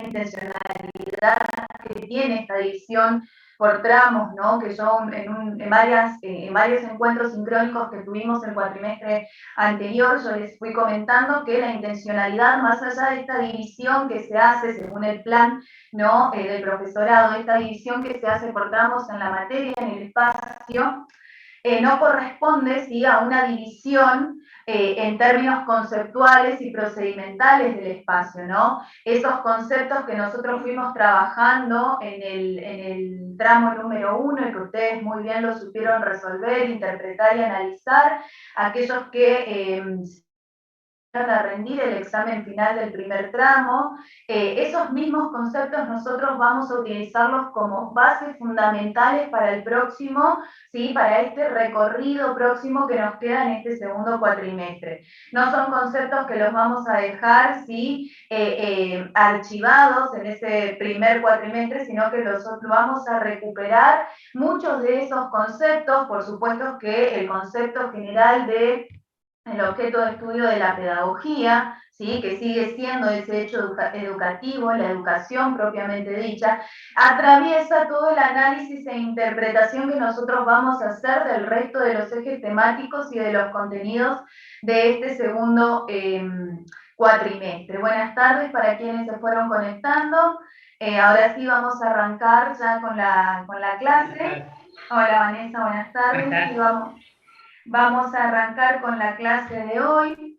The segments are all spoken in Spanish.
intencionalidad que tiene esta división por tramos, ¿no? Que yo en varios encuentros sincrónicos que tuvimos el cuatrimestre anterior, yo les fui comentando que la intencionalidad, más allá de esta división que se hace según el plan, ¿no? Del profesorado, esta división que se hace por tramos en la materia, en el espacio, no corresponde, ¿sí?, a una división en términos conceptuales y procedimentales del espacio, ¿no? Esos conceptos que nosotros fuimos trabajando en el tramo número 1, y que ustedes muy bien lo supieron resolver, interpretar y analizar, aquellos que a rendir el examen final del primer tramo, esos mismos conceptos nosotros vamos a utilizarlos como bases fundamentales para el próximo, ¿sí?, para este recorrido próximo que nos queda en este segundo cuatrimestre. No son conceptos que los vamos a dejar, ¿sí?, archivados en ese primer cuatrimestre, sino que los vamos a recuperar muchos de esos conceptos, por supuesto que el concepto general de el objeto de estudio de la pedagogía, ¿sí?, que sigue siendo ese hecho educativo, la educación propiamente dicha, atraviesa todo el análisis e interpretación que nosotros vamos a hacer del resto de los ejes temáticos y de los contenidos de este segundo cuatrimestre. Buenas tardes para quienes se fueron conectando. Ahora sí vamos a arrancar ya con la clase. Hola Vanessa, buenas tardes. Y vamos a arrancar con la clase de hoy.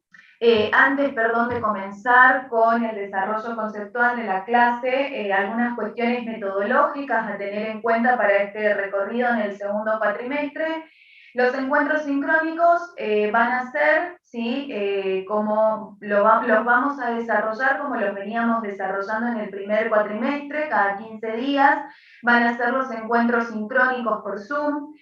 Antes, perdón, de comenzar con el desarrollo conceptual de la clase, algunas cuestiones metodológicas a tener en cuenta para este recorrido en el segundo cuatrimestre. Los encuentros sincrónicos van a ser, ¿sí?, como los vamos a desarrollar como los veníamos desarrollando en el primer cuatrimestre, cada 15 días. Van a ser los encuentros sincrónicos por Zoom.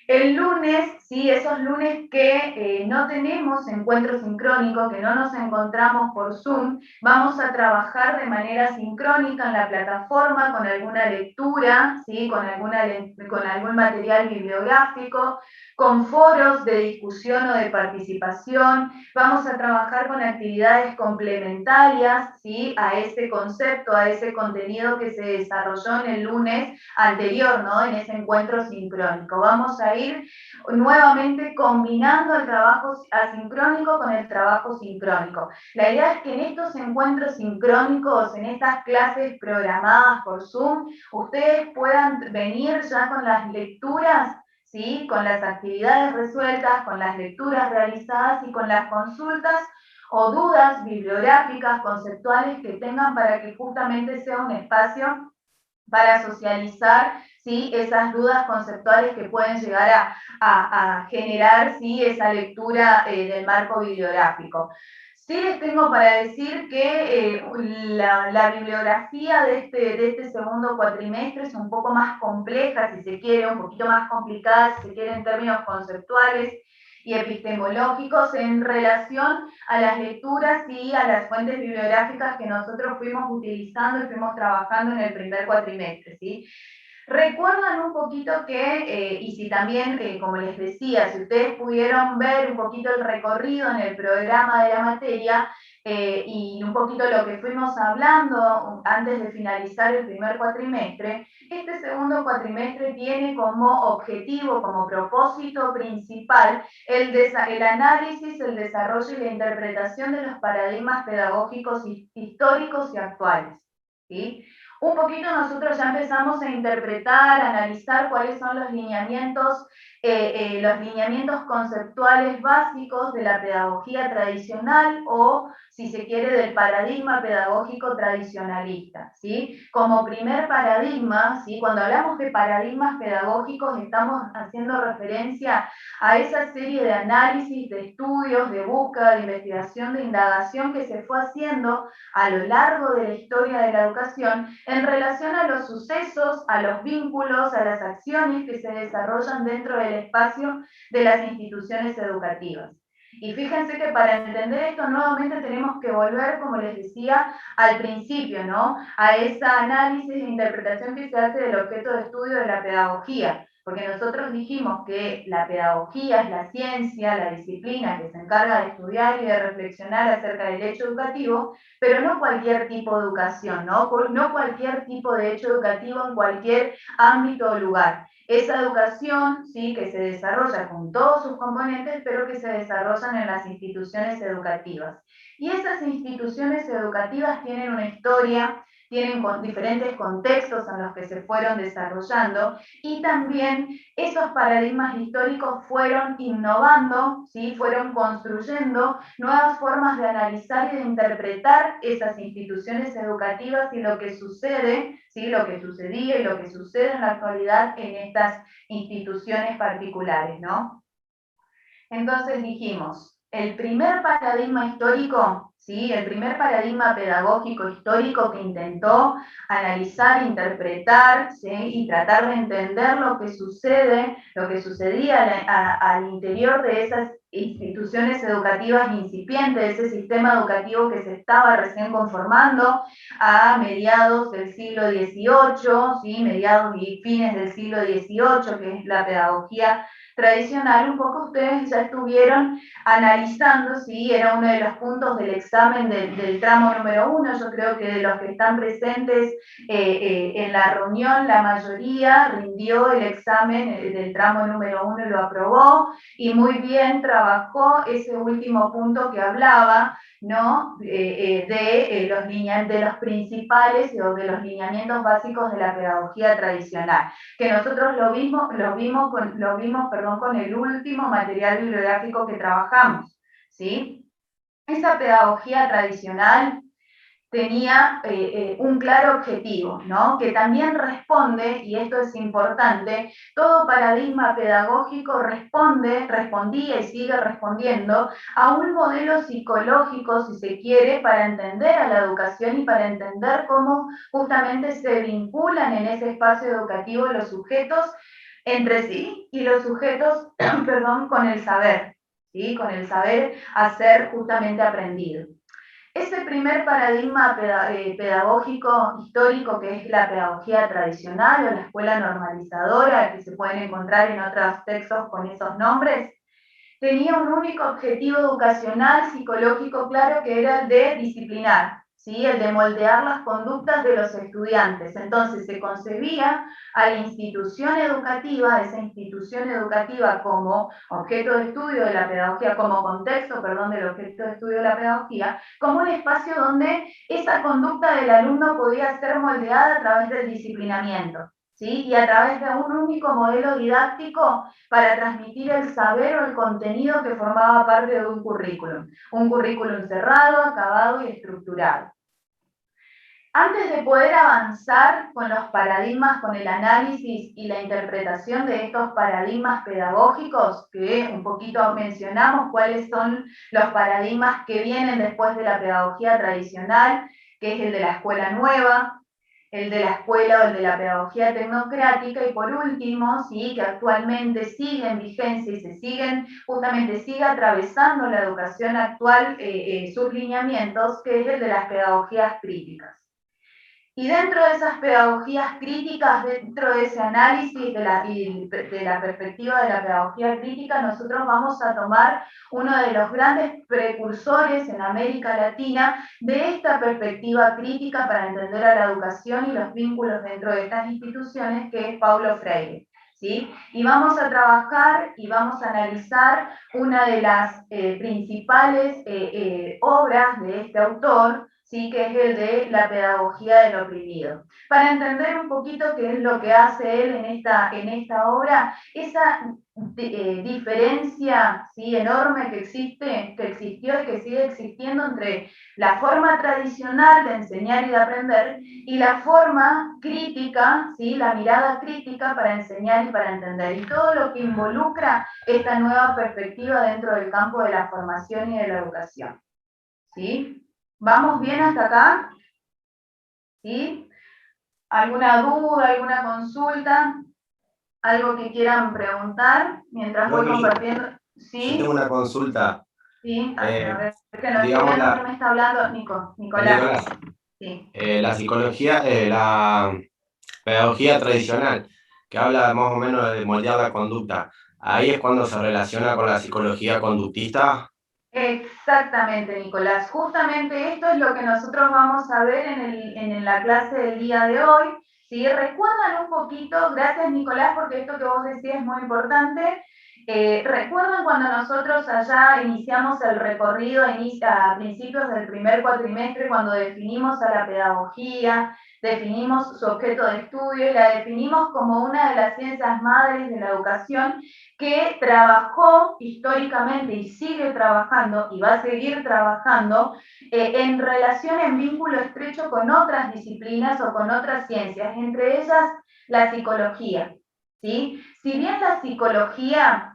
El lunes, sí, esos lunes que no tenemos encuentro sincrónico, que no nos encontramos por Zoom, vamos a trabajar de manera sincrónica en la plataforma con alguna lectura, ¿sí?, con algún material bibliográfico, con foros de discusión o de participación. Vamos a trabajar con actividades complementarias, ¿sí?, a ese concepto, a ese contenido que se desarrolló en el lunes anterior, ¿no?, en ese encuentro sincrónico. Vamos a ir nuevamente combinando el trabajo asincrónico con el trabajo sincrónico. La idea es que en estos encuentros sincrónicos, en estas clases programadas por Zoom, ustedes puedan venir ya con las lecturas, ¿sí?, con las actividades resueltas, con las lecturas realizadas y con las consultas o dudas bibliográficas, conceptuales que tengan, para que justamente sea un espacio para socializar, ¿sí?, esas dudas conceptuales que pueden llegar a generar, ¿sí?, esa lectura del marco bibliográfico. Sí les tengo para decir que la bibliografía de este segundo cuatrimestre es un poco más compleja, si se quiere, un poquito más complicada, si se quiere, en términos conceptuales y epistemológicos en relación a las lecturas y a las fuentes bibliográficas que nosotros fuimos utilizando y fuimos trabajando en el primer cuatrimestre, ¿sí? Recuerdan un poquito que, y si también, como les decía, si ustedes pudieron ver un poquito el recorrido en el programa de la materia, y un poquito lo que fuimos hablando antes de finalizar el primer cuatrimestre, este segundo cuatrimestre tiene como objetivo, como propósito principal, el análisis, el desarrollo y la interpretación de los paradigmas pedagógicos históricos y actuales, ¿sí? Un poquito nosotros ya empezamos a interpretar, a analizar cuáles son los lineamientos conceptuales básicos de la pedagogía tradicional, o, si se quiere, del paradigma pedagógico tradicionalista, ¿sí? Como primer paradigma, ¿sí?, cuando hablamos de paradigmas pedagógicos estamos haciendo referencia a esa serie de análisis, de estudios, de búsqueda, de investigación, de indagación que se fue haciendo a lo largo de la historia de la educación en relación a los sucesos, a los vínculos, a las acciones que se desarrollan dentro del espacio de las instituciones educativas. Y fíjense que para entender esto nuevamente tenemos que volver, como les decía al principio, ¿no?, a ese análisis e interpretación que se hace del objeto de estudio de la pedagogía, porque nosotros dijimos que la pedagogía es la ciencia, la disciplina que se encarga de estudiar y de reflexionar acerca del hecho educativo, pero no cualquier tipo de educación, no cualquier tipo de hecho educativo en cualquier ámbito o lugar. Esa educación, sí, que se desarrolla con todos sus componentes, pero que se desarrollan en las instituciones educativas. Y esas instituciones educativas tienen una historia, tienen diferentes contextos en los que se fueron desarrollando, y también esos paradigmas históricos fueron innovando, ¿sí? Fueron construyendo nuevas formas de analizar y de interpretar esas instituciones educativas y lo que sucede, ¿sí? Lo que sucedía y lo que sucede en la actualidad en estas instituciones particulares, ¿no? Entonces dijimos, el primer paradigma histórico, ¿sí? El primer paradigma pedagógico histórico que intentó analizar, interpretar, ¿sí? Y tratar de entender lo que sucede, lo que sucedía al interior de esas instituciones educativas incipientes, ese sistema educativo que se estaba recién conformando a mediados del siglo XVIII, ¿sí? Mediados y fines del siglo XVIII, que es la pedagogía tradicional. Un poco ustedes ya estuvieron analizando, si era uno de los puntos del examen del tramo número 1. Yo creo que de los que están presentes en la reunión, la mayoría rindió el examen del tramo número 1 y lo aprobó, y muy bien trabajó ese último punto que hablaba, ¿no? De los principales o de los lineamientos básicos de la pedagogía tradicional, que nosotros lo vimos con el último material bibliográfico que trabajamos, ¿sí? Esa pedagogía tradicional tenía un claro objetivo, ¿no? Que también responde, y esto es importante, todo paradigma pedagógico respondía y sigue respondiendo a un modelo psicológico, si se quiere, para entender a la educación y para entender cómo justamente se vinculan en ese espacio educativo los sujetos entre sí y los sujetos, perdón, con el saber, ¿sí? Con el saber a ser justamente aprendido. Ese primer paradigma pedagógico histórico, que es la pedagogía tradicional o la escuela normalizadora, que se pueden encontrar en otros textos con esos nombres, tenía un único objetivo educacional, psicológico claro, que era el de disciplinar, ¿sí? El de moldear las conductas de los estudiantes. Entonces se concebía a la institución educativa, esa institución educativa como objeto de estudio de la pedagogía, como contexto, perdón, del objeto de estudio de la pedagogía, como un espacio donde esa conducta del alumno podía ser moldeada a través del disciplinamiento, ¿sí? Y a través de un único modelo didáctico para transmitir el saber o el contenido que formaba parte de un currículum cerrado, acabado y estructurado. Antes de poder avanzar con los paradigmas, con el análisis y la interpretación de estos paradigmas pedagógicos, que un poquito mencionamos cuáles son los paradigmas que vienen después de la pedagogía tradicional, que es el de la escuela nueva, el de la escuela o el de la pedagogía tecnocrática, y por último, sí, que actualmente sigue en vigencia y justamente sigue atravesando la educación actual sus lineamientos, que es el de las pedagogías críticas. Y dentro de esas pedagogías críticas, dentro de ese análisis de la perspectiva de la pedagogía crítica, nosotros vamos a tomar uno de los grandes precursores en América Latina de esta perspectiva crítica para entender a la educación y los vínculos dentro de estas instituciones, que es Paulo Freire, ¿sí? Y vamos a trabajar y vamos a analizar una de las principales obras de este autor, ¿sí? Que es el de la pedagogía del oprimido. Para entender un poquito qué es lo que hace él en esta obra, esa diferencia, ¿sí? Enorme que existió y que sigue existiendo entre la forma tradicional de enseñar y de aprender y la forma crítica, ¿sí? La mirada crítica para enseñar y para entender, y todo lo que involucra esta nueva perspectiva dentro del campo de la formación y de la educación, ¿sí? ¿Vamos bien hasta acá? ¿Sí? ¿Alguna duda, alguna consulta? ¿Algo que quieran preguntar mientras voy compartiendo? ¿Sí? Yo tengo una consulta. Sí, a ver, que no digamos estoy viendo quién me está hablando. Nicolás. Sí. La psicología, la pedagogía tradicional, que habla más o menos de moldear la conducta. Ahí es cuando se relaciona con la psicología conductista. Exactamente, Nicolás. Justamente esto es lo que nosotros vamos a ver en la clase del día de hoy. ¿Sí? Recuerdan un poquito, gracias Nicolás, porque esto que vos decías es muy importante. Recuerdan cuando nosotros allá iniciamos el recorrido a principios del primer cuatrimestre, cuando definimos a la pedagogía, definimos su objeto de estudio y la definimos como una de las ciencias madres de la educación, que trabajó históricamente y sigue trabajando y va a seguir trabajando en relación, en vínculo estrecho con otras disciplinas o con otras ciencias, entre ellas la psicología. ¿Sí? Si bien la psicología,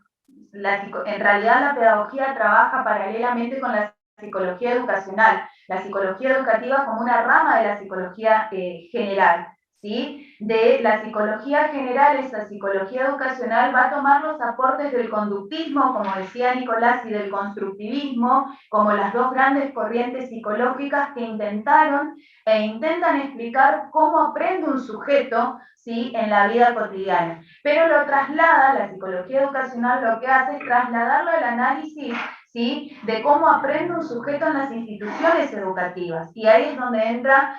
en realidad la pedagogía trabaja paralelamente con la psicología educacional, la psicología educativa como una rama de la psicología general. ¿Sí? De la psicología general, esa psicología educacional va a tomar los aportes del conductismo, como decía Nicolás, y del constructivismo, como las dos grandes corrientes psicológicas que intentaron e intentan explicar cómo aprende un sujeto, ¿sí? En la vida cotidiana. Pero lo traslada, la psicología educacional lo que hace es trasladarlo al análisis, ¿sí? De cómo aprende un sujeto en las instituciones educativas. Y ahí es donde entra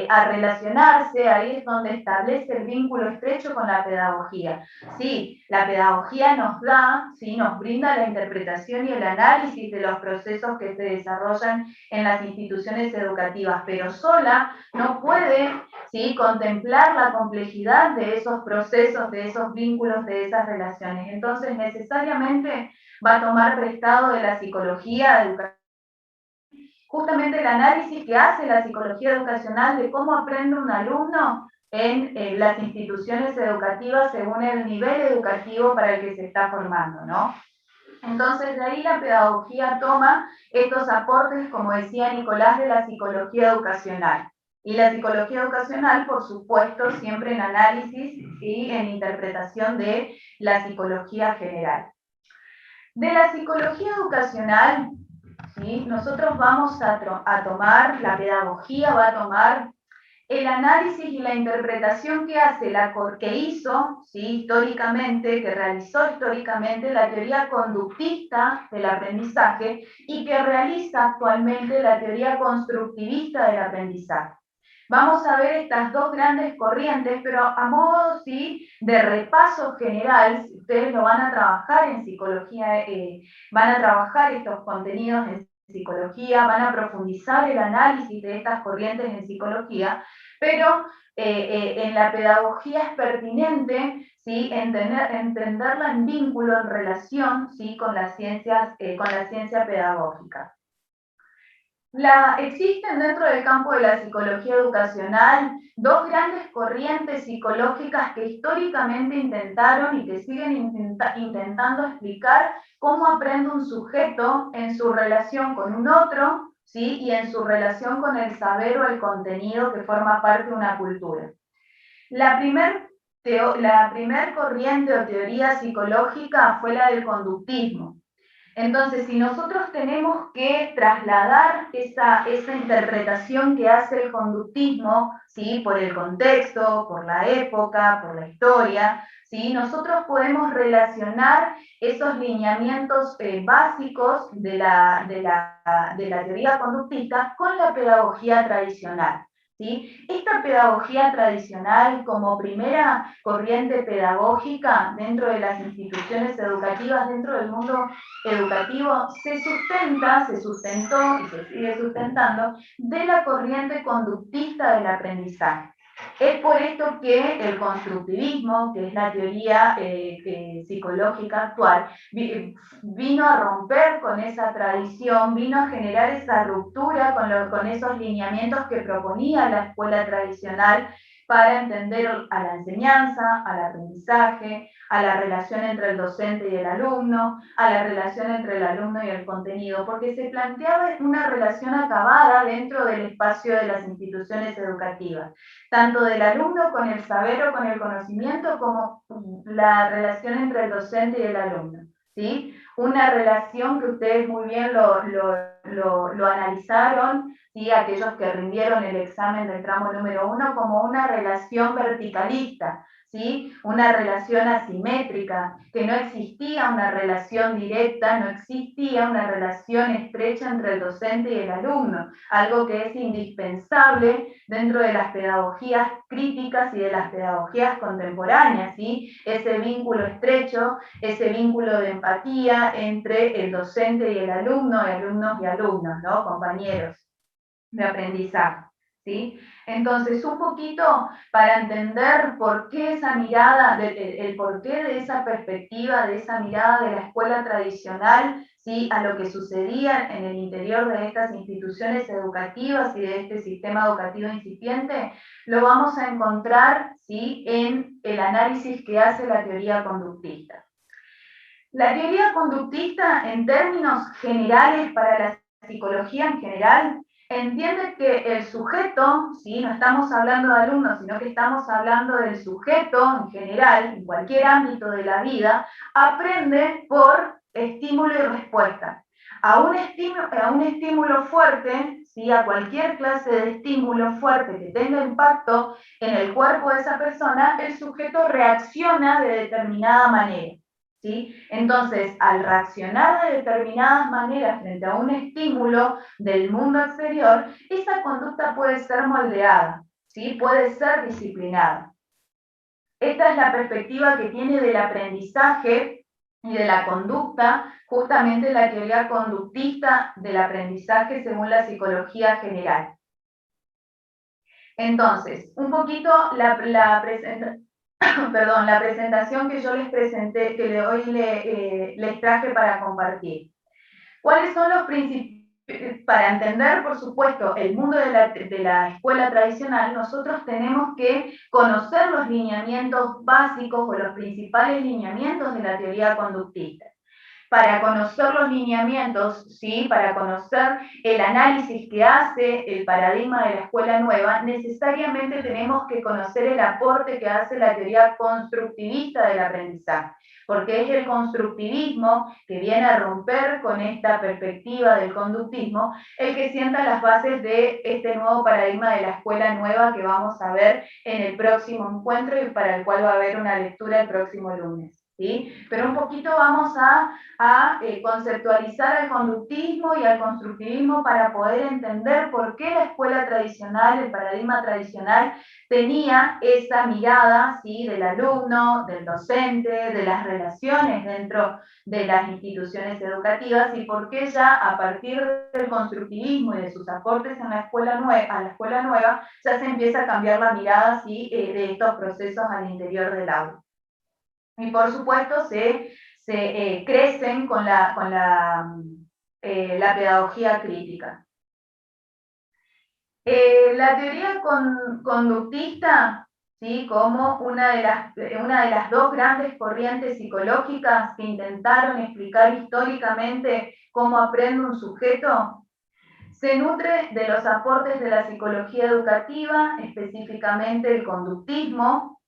a relacionarse, ahí es donde establece el vínculo estrecho con la pedagogía. Sí, la pedagogía nos da, ¿sí? Nos brinda la interpretación y el análisis de los procesos que se desarrollan en las instituciones educativas, pero sola no puede, ¿sí? Contemplar la complejidad de esos procesos, de esos vínculos, de esas relaciones. Entonces, necesariamente va a tomar prestado de la psicología educativa, justamente el análisis que hace la psicología educacional de cómo aprende un alumno en las instituciones educativas según el nivel educativo para el que se está formando, ¿no? Entonces, de ahí la pedagogía toma estos aportes, como decía Nicolás, de la psicología educacional. Y la psicología educacional, por supuesto, siempre en análisis y en interpretación de la psicología general. De la psicología educacional, ¿sí? Nosotros vamos a tomar, la pedagogía va a tomar el análisis y la interpretación que hace, que hizo, ¿sí? Históricamente, que realizó históricamente la teoría conductista del aprendizaje y que realiza actualmente la teoría constructivista del aprendizaje. Vamos a ver estas dos grandes corrientes, pero a modo, ¿sí? De repaso general, si ustedes lo van a trabajar en psicología, van a trabajar estos contenidos en psicología, van a profundizar el análisis de estas corrientes en psicología, pero en la pedagogía es pertinente, ¿sí? Entenderla en vínculo, en relación, ¿sí? Con las ciencias, con la ciencia pedagógica. Existen dentro del campo de la psicología educacional dos grandes corrientes psicológicas que históricamente intentaron y que siguen intentando explicar cómo aprende un sujeto en su relación con un otro, ¿sí? Y en su relación con el saber o el contenido que forma parte de una cultura. La primer corriente o teoría psicológica fue la del conductismo. Entonces, si nosotros tenemos que trasladar esa interpretación que hace el conductismo, ¿sí? Por el contexto, por la época, por la historia, ¿sí? Nosotros podemos relacionar esos lineamientos básicos de la teoría conductista con la pedagogía tradicional. ¿Sí? Esta pedagogía tradicional, como primera corriente pedagógica dentro de las instituciones educativas, dentro del mundo educativo, se sustentó y se sigue sustentando de la corriente conductista del aprendizaje. Es por esto que el constructivismo, que es la teoría psicológica actual, vino a romper con esa tradición, vino a generar esa ruptura con esos lineamientos que proponía la escuela tradicional para entender a la enseñanza, al aprendizaje, a la relación entre el docente y el alumno, a la relación entre el alumno y el contenido, porque se planteaba una relación acabada dentro del espacio de las instituciones educativas, tanto del alumno con el saber o con el conocimiento, como la relación entre el docente y el alumno, ¿sí? Una relación que ustedes muy bien lo lo analizaron, ¿sí? Aquellos que rindieron el examen del tramo número 1, como una relación verticalista, ¿sí? Una relación asimétrica, que no existía una relación directa, no existía una relación estrecha entre el docente y el alumno, algo que es indispensable dentro de las pedagogías críticas y de las pedagogías contemporáneas, ¿sí? Ese vínculo estrecho, ese vínculo de empatía entre el docente y el alumno, alumnos y alumnos, ¿no? Compañeros de aprendizaje, ¿sí? Entonces, un poquito para entender por qué esa mirada, el porqué de esa perspectiva, de esa mirada de la escuela tradicional, ¿sí? A lo que sucedía en el interior de estas instituciones educativas y de este sistema educativo incipiente, lo vamos a encontrar, ¿sí? En el análisis que hace la teoría conductista. La teoría conductista, en términos generales para la psicología en general, entiende que el sujeto, ¿sí? No estamos hablando de alumnos, sino que estamos hablando del sujeto en general, en cualquier ámbito de la vida, aprende por estímulo y respuesta. A un estímulo fuerte, ¿sí? A cualquier clase de estímulo fuerte que tenga impacto en el cuerpo de esa persona, el sujeto reacciona de determinada manera. ¿Sí? Entonces, al reaccionar de determinadas maneras frente a un estímulo del mundo exterior, esa conducta puede ser moldeada, ¿sí? Puede ser disciplinada. Esta es la perspectiva que tiene del aprendizaje y de la conducta, justamente la teoría conductista del aprendizaje según la psicología general. Entonces, un poquito la presentación que yo les presenté, que hoy les traje para compartir. ¿Cuáles son los principios? Para entender, por supuesto, el mundo de la escuela tradicional, nosotros tenemos que conocer los lineamientos básicos o los principales lineamientos de la teoría conductista. Para conocer los lineamientos, ¿sí? Para conocer el análisis que hace el paradigma de la escuela nueva, necesariamente tenemos que conocer el aporte que hace la teoría constructivista del aprendizaje, porque es el constructivismo que viene a romper con esta perspectiva del conductismo, el que sienta las bases de este nuevo paradigma de la escuela nueva que vamos a ver en el próximo encuentro y para el cual va a haber una lectura el próximo lunes. ¿Sí? Pero un poquito vamos a conceptualizar al conductismo y al constructivismo para poder entender por qué la escuela tradicional, el paradigma tradicional, tenía esa mirada, ¿sí? Del alumno, del docente, de las relaciones dentro de las instituciones educativas y por qué ya a partir del constructivismo y de sus aportes en la escuela a la escuela nueva ya se empieza a cambiar la mirada, ¿sí? De estos procesos al interior del aula. Y por supuesto se crecen con la pedagogía crítica. La teoría conductista, ¿sí? Como una de las dos grandes corrientes psicológicas que intentaron explicar históricamente cómo aprende un sujeto, se nutre de los aportes de la psicología educativa, específicamente el conductismo,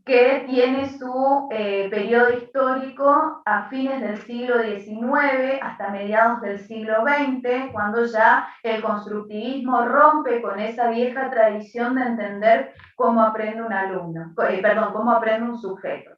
que tiene su periodo histórico a fines del siglo XIX hasta mediados del siglo XX, cuando ya el constructivismo rompe con esa vieja tradición de entender cómo aprende un alumno, cómo aprende un sujeto.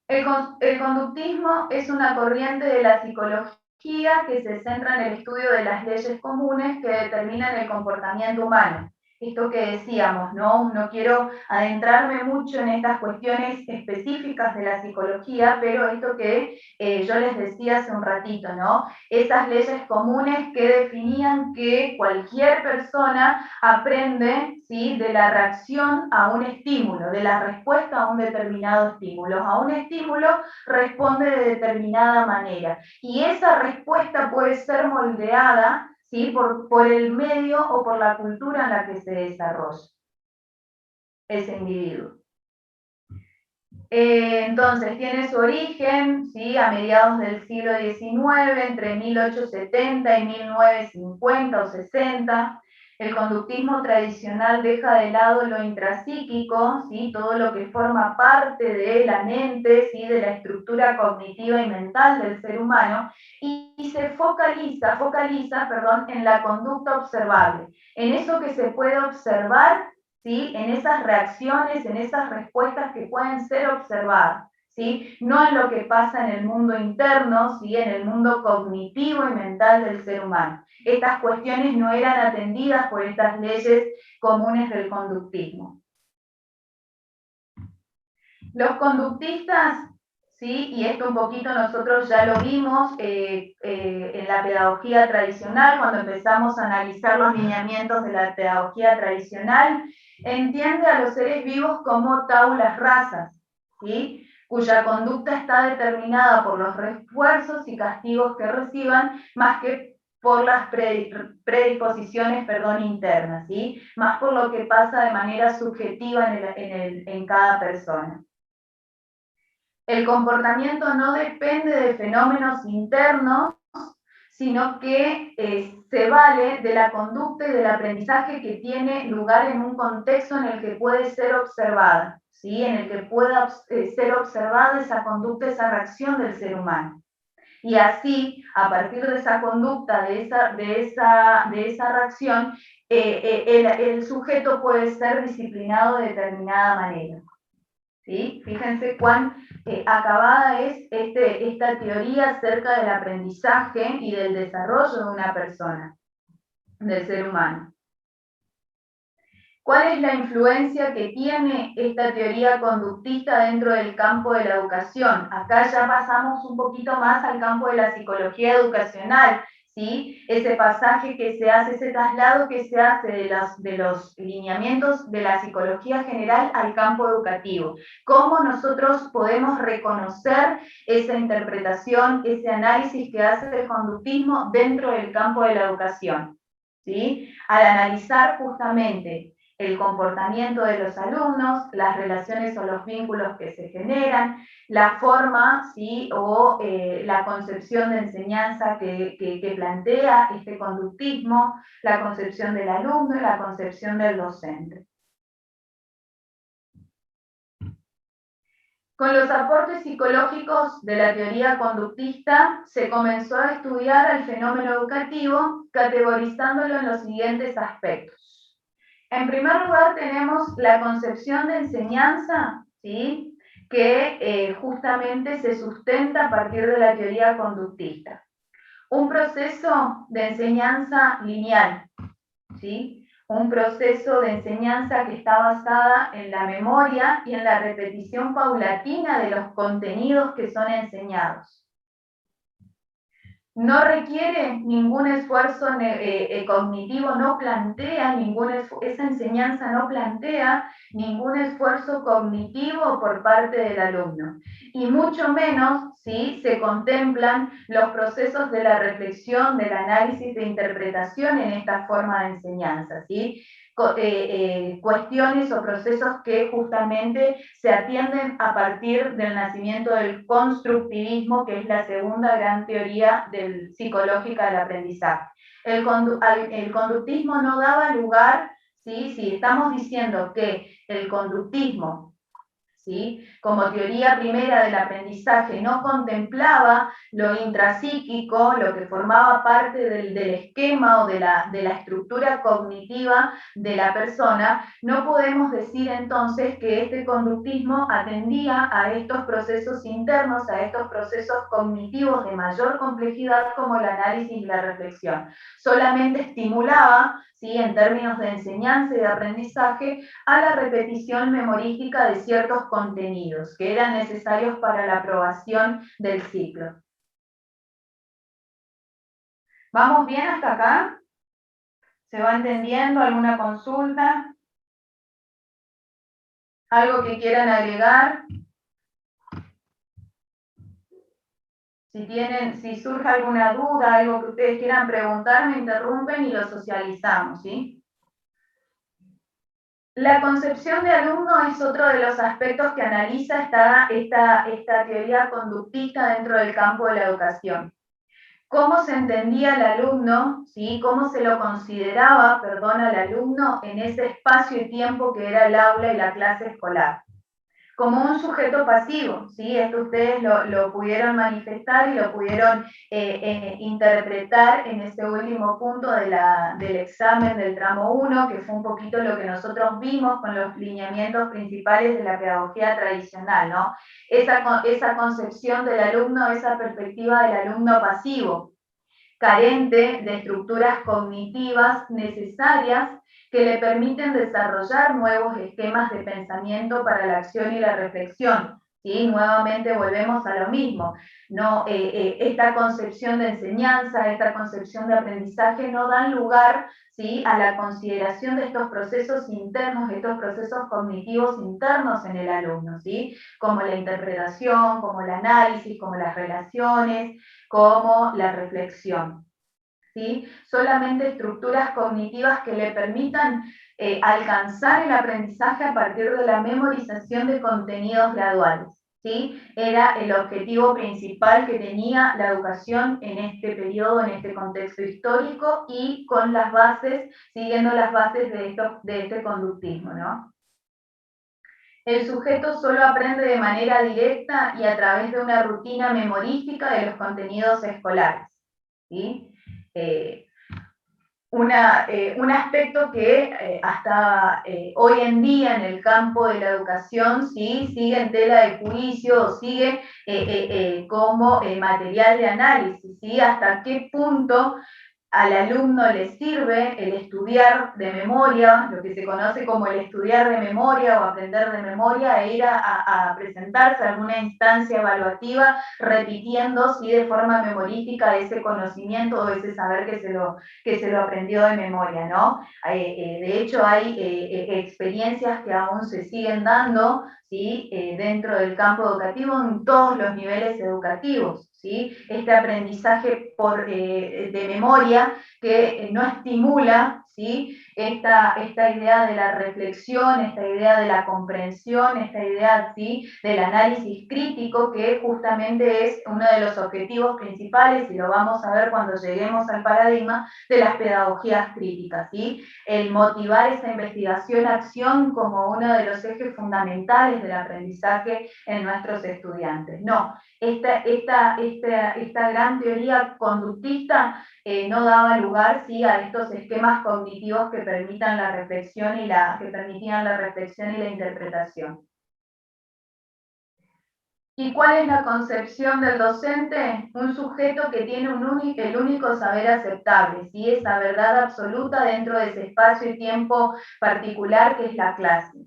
El conductismo es una corriente de la psicología que se centra en el estudio de las leyes comunes que determinan el comportamiento humano. Esto que decíamos, ¿no? No quiero adentrarme mucho en estas cuestiones específicas de la psicología, pero esto que yo les decía hace un ratito, ¿no? Esas leyes comunes que definían que cualquier persona aprende, ¿sí? De la reacción a un estímulo, de la respuesta a un determinado estímulo. A un estímulo responde de determinada manera. Y esa respuesta puede ser moldeada, ¿sí? por el medio o por la cultura en la que se desarrolla ese individuo. Entonces, tiene su origen, ¿sí? A mediados del siglo XIX, entre 1870 y 1950 o 60. El conductismo tradicional deja de lado lo intrapsíquico, ¿sí? Todo lo que forma parte de la mente, ¿sí? De la estructura cognitiva y mental del ser humano, y se focaliza, en la conducta observable, en eso que se puede observar, ¿sí? En esas reacciones, en esas respuestas que pueden ser observadas, ¿sí? No en lo que pasa en el mundo interno, ¿sí? En el mundo cognitivo y mental del ser humano. Estas cuestiones no eran atendidas por estas leyes comunes del conductismo. Los conductistas, ¿sí? Y esto un poquito nosotros ya lo vimos en la pedagogía tradicional, cuando empezamos a analizar los lineamientos de la pedagogía tradicional, entiende a los seres vivos como tablas rasas, ¿sí? Cuya conducta está determinada por los refuerzos y castigos que reciban, más que por las predisposiciones internas, ¿sí? Más por lo que pasa de manera subjetiva en cada persona. El comportamiento no depende de fenómenos internos, sino que se vale de la conducta y del aprendizaje que tiene lugar en un contexto en el que puede ser observada, ¿sí? En el que pueda ser observada esa conducta, esa reacción del ser humano. Y así, a partir de esa conducta, de esa reacción, el sujeto puede ser disciplinado de determinada manera. ¿Sí? Fíjense cuán acabada es esta teoría acerca del aprendizaje y del desarrollo de una persona, del ser humano. ¿Cuál es la influencia que tiene esta teoría conductista dentro del campo de la educación? Acá ya pasamos un poquito más al campo de la psicología educacional, ¿sí? Ese pasaje que se hace, ese traslado que se hace de los lineamientos de la psicología general al campo educativo. ¿Cómo nosotros podemos reconocer esa interpretación, ese análisis que hace el conductismo dentro del campo de la educación? ¿Sí? Al analizar justamente el comportamiento de los alumnos, las relaciones o los vínculos que se generan, la forma, ¿sí? O la concepción de enseñanza que plantea este conductismo, la concepción del alumno y la concepción del docente. Con los aportes psicológicos de la teoría conductista, se comenzó a estudiar el fenómeno educativo, categorizándolo en los siguientes aspectos. En primer lugar, tenemos la concepción de enseñanza, ¿sí? Que justamente se sustenta a partir de la teoría conductista. Un proceso de enseñanza lineal, ¿sí? Un proceso de enseñanza que está basada en la memoria y en la repetición paulatina de los contenidos que son enseñados. No requiere ningún esfuerzo cognitivo, no plantea esa enseñanza no plantea ningún esfuerzo cognitivo por parte del alumno. Y mucho menos si se contemplan los procesos de la reflexión, del análisis, de interpretación en esta forma de enseñanza, ¿sí? Cuestiones o procesos que justamente se atienden a partir del nacimiento del constructivismo, que es la segunda gran teoría psicológica del aprendizaje. El conductismo no daba lugar, ¿sí? Si estamos diciendo que el conductismo, ¿sí? Como teoría primera del aprendizaje no contemplaba lo intrapsíquico, lo que formaba parte del esquema o de la estructura cognitiva de la persona, no podemos decir entonces que este conductismo atendía a estos procesos internos, a estos procesos cognitivos de mayor complejidad como el análisis y la reflexión. Solamente estimulaba, ¿sí? En términos de enseñanza y de aprendizaje, a la repetición memorística de ciertos contenidos que eran necesarios para la aprobación del ciclo. ¿Vamos bien hasta acá? ¿Se va entendiendo? ¿Alguna consulta? ¿Algo que quieran agregar? Si surge alguna duda, algo que ustedes quieran preguntar, me interrumpen y lo socializamos, ¿sí? La concepción de alumno es otro de los aspectos que analiza esta teoría conductista dentro del campo de la educación. ¿Cómo se entendía el alumno? ¿Sí? ¿Cómo se lo consideraba, al alumno en ese espacio y tiempo que era el aula y la clase escolar? como un sujeto pasivo, ¿sí? Esto ustedes lo pudieron manifestar y lo pudieron interpretar en ese último punto del examen del tramo 1, que fue un poquito lo que nosotros vimos con los lineamientos principales de la pedagogía tradicional, ¿no? Esa concepción del alumno, esa perspectiva del alumno pasivo, carente de estructuras cognitivas necesarias que le permiten desarrollar nuevos esquemas de pensamiento para la acción y la reflexión. ¿Sí? Nuevamente volvemos a lo mismo. No, esta concepción de enseñanza, esta concepción de aprendizaje no dan lugar, ¿sí?, a la consideración de estos procesos internos, estos procesos cognitivos internos en el alumno, ¿sí?, como la interpretación, como el análisis, como las relaciones, como la reflexión. ¿Sí? Solamente estructuras cognitivas que le permitan alcanzar el aprendizaje a partir de la memorización de contenidos graduales. ¿Sí? Era el objetivo principal que tenía la educación en este periodo, en este contexto histórico, y con las bases, siguiendo las bases de este conductismo, ¿no? El sujeto solo aprende de manera directa y a través de una rutina memorística de los contenidos escolares. ¿Sí? Un aspecto que hasta hoy en día en el campo de la educación, ¿sí?, sigue en tela de juicio, sigue como material de análisis, ¿sí? Hasta qué punto al alumno le sirve el estudiar de memoria, lo que se conoce como el estudiar de memoria o aprender de memoria, e ir a presentarse a alguna instancia evaluativa repitiendo, ¿sí?, de forma memorística ese conocimiento o ese saber que se lo aprendió de memoria, ¿no? De hecho, hay experiencias que aún se siguen dando, ¿sí?, dentro del campo educativo en todos los niveles educativos. ¿Sí? Este aprendizaje de memoria que no estimula, ¿sí?, esta idea de la reflexión, esta idea de la comprensión, esta idea, ¿sí?, del análisis crítico, que justamente es uno de los objetivos principales, y lo vamos a ver cuando lleguemos al paradigma de las pedagogías críticas, ¿sí? El motivar esa investigación-acción como uno de los ejes fundamentales del aprendizaje en nuestros estudiantes. No, esta gran teoría conductista no daba lugar, ¿sí?, a estos esquemas cognitivos que permitan la reflexión que permitían la reflexión y la interpretación. ¿Y cuál es la concepción del docente? Un sujeto que tiene el único saber aceptable, ¿sí?, esa verdad absoluta dentro de ese espacio y tiempo particular que es la clase.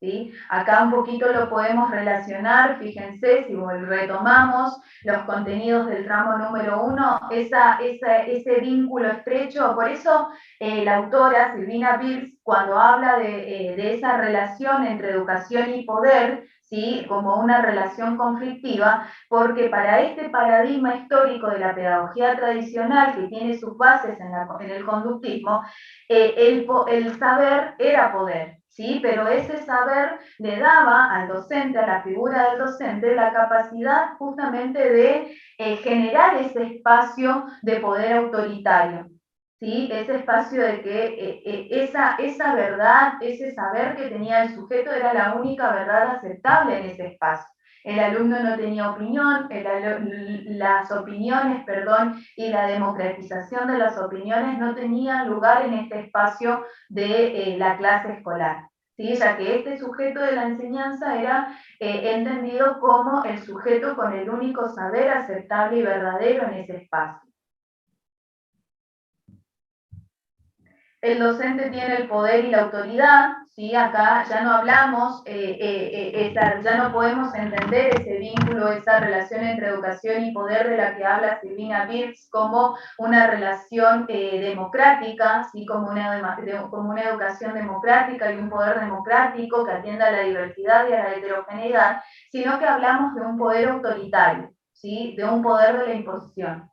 ¿Sí? Acá un poquito lo podemos relacionar, fíjense, si retomamos los contenidos del tramo número 1, ese vínculo estrecho, por eso la autora Silvina Pierce, cuando habla de esa relación entre educación y poder, ¿sí?, como una relación conflictiva, porque para este paradigma histórico de la pedagogía tradicional, que tiene sus bases en el conductismo, el saber era poder. ¿Sí? Pero ese saber le daba al docente, a la figura del docente, la capacidad justamente de generar ese espacio de poder autoritario, ¿sí? Ese espacio de que esa verdad, ese saber que tenía el sujeto era la única verdad aceptable en ese espacio. El alumno no tenía opinión, las opiniones, y la democratización de las opiniones no tenían lugar en este espacio de la clase escolar, ¿sí? Ya que este sujeto de la enseñanza era entendido como el sujeto con el único saber aceptable y verdadero en ese espacio. El docente tiene el poder y la autoridad, ¿sí? Acá ya no hablamos, ya no podemos entender ese vínculo, esa relación entre educación y poder de la que habla Silvina Pierce como una relación democrática, ¿sí?, como una educación democrática y un poder democrático que atienda a la diversidad y a la heterogeneidad, sino que hablamos de un poder autoritario, ¿sí?, de un poder de la imposición.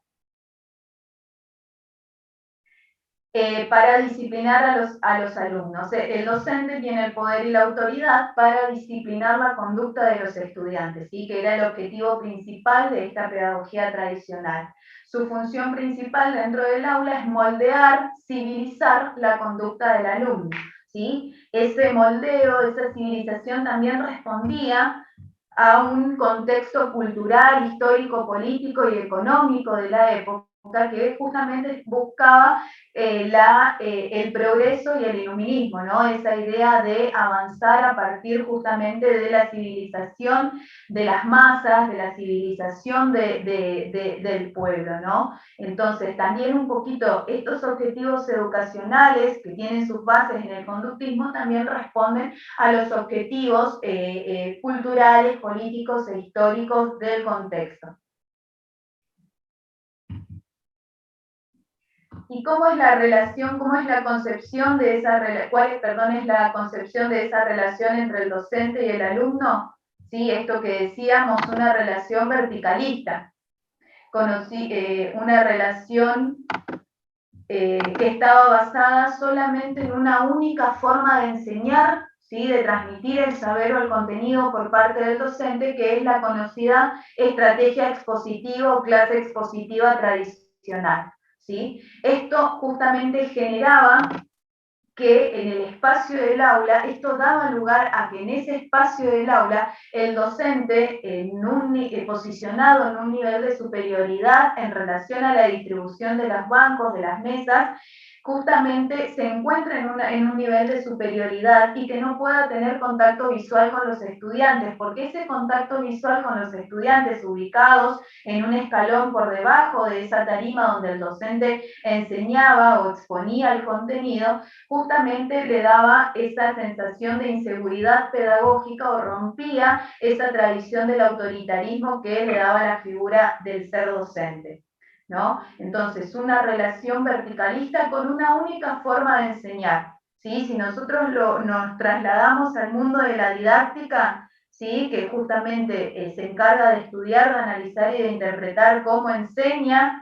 Para disciplinar a los alumnos. El docente tiene el poder y la autoridad para disciplinar la conducta de los estudiantes, ¿sí?, que era el objetivo principal de esta pedagogía tradicional. Su función principal dentro del aula es moldear, civilizar la conducta del alumno, ¿sí? Ese moldeo, esa civilización también respondía a un contexto cultural, histórico, político y económico de la época que justamente buscaba el progreso y el iluminismo, ¿no? Esa idea de avanzar a partir justamente de la civilización de las masas, de la civilización del pueblo, ¿no? Entonces, también un poquito estos objetivos educacionales que tienen sus bases en el conductismo también responden a los objetivos culturales, políticos e históricos del contexto. ¿Y cómo es la relación, cómo es la concepción de esa, cuál es la concepción de esa relación entre el docente y el alumno? Sí, esto que decíamos, una relación verticalista. Una relación que estaba basada solamente en una única forma de enseñar, ¿sí? De transmitir el saber o el contenido por parte del docente, que es la conocida estrategia expositiva o clase expositiva tradicional. ¿Sí? Esto justamente generaba que en el espacio del aula, esto daba lugar a que en ese espacio del aula el docente, posicionado en un nivel de superioridad en relación a la distribución de los bancos, de las mesas, justamente se encuentra en un nivel de superioridad y que no pueda tener contacto visual con los estudiantes, porque ese contacto visual con los estudiantes ubicados en un escalón por debajo de esa tarima donde el docente enseñaba o exponía el contenido, justamente le daba esa sensación de inseguridad pedagógica o rompía esa tradición del autoritarismo que le daba la figura del ser docente, ¿no? Entonces, una relación verticalista con una única forma de enseñar, ¿sí? Si nosotros nos trasladamos al mundo de la didáctica, ¿sí? Que justamente se encarga de estudiar, de analizar y de interpretar cómo enseña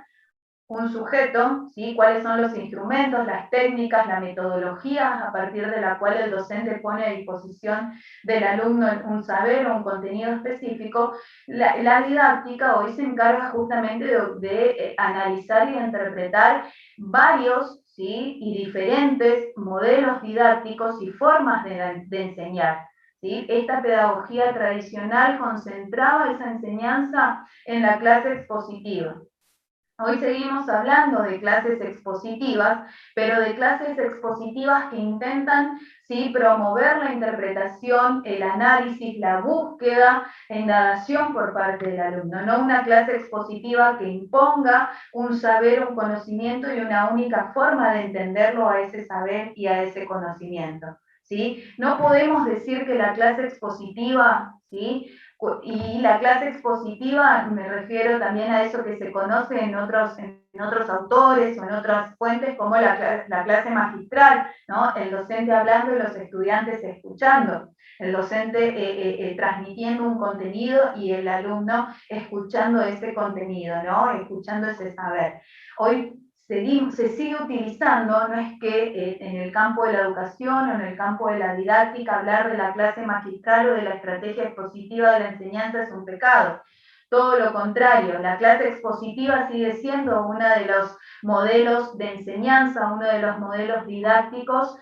un sujeto, ¿sí? Cuáles son los instrumentos, las técnicas, la metodología a partir de la cual el docente pone a disposición del alumno un saber o un contenido específico. La didáctica hoy se encarga justamente de analizar y de interpretar varios, ¿sí? Y diferentes modelos didácticos y formas de enseñar. ¿Sí? Esta pedagogía tradicional concentraba esa enseñanza en la clase expositiva. Hoy seguimos hablando de clases expositivas, pero de clases expositivas que intentan, ¿sí? Promover la interpretación, el análisis, la búsqueda, la indagación por parte del alumno, no una clase expositiva que imponga un saber, un conocimiento y una única forma de entenderlo a ese saber y a ese conocimiento. ¿Sí? No podemos decir que la clase expositiva, ¿sí? Y la clase expositiva, me refiero también a eso que se conoce en otros autores o en otras fuentes como la clase magistral, ¿no? El docente hablando y los estudiantes escuchando, el docente transmitiendo un contenido y el alumno escuchando ese contenido, ¿no? Escuchando ese saber. Hoy se sigue utilizando, no es que en el campo de la educación o en el campo de la didáctica hablar de la clase magistral o de la estrategia expositiva de la enseñanza es un pecado. Todo lo contrario, la clase expositiva sigue siendo uno de los modelos de enseñanza, uno de los modelos didácticos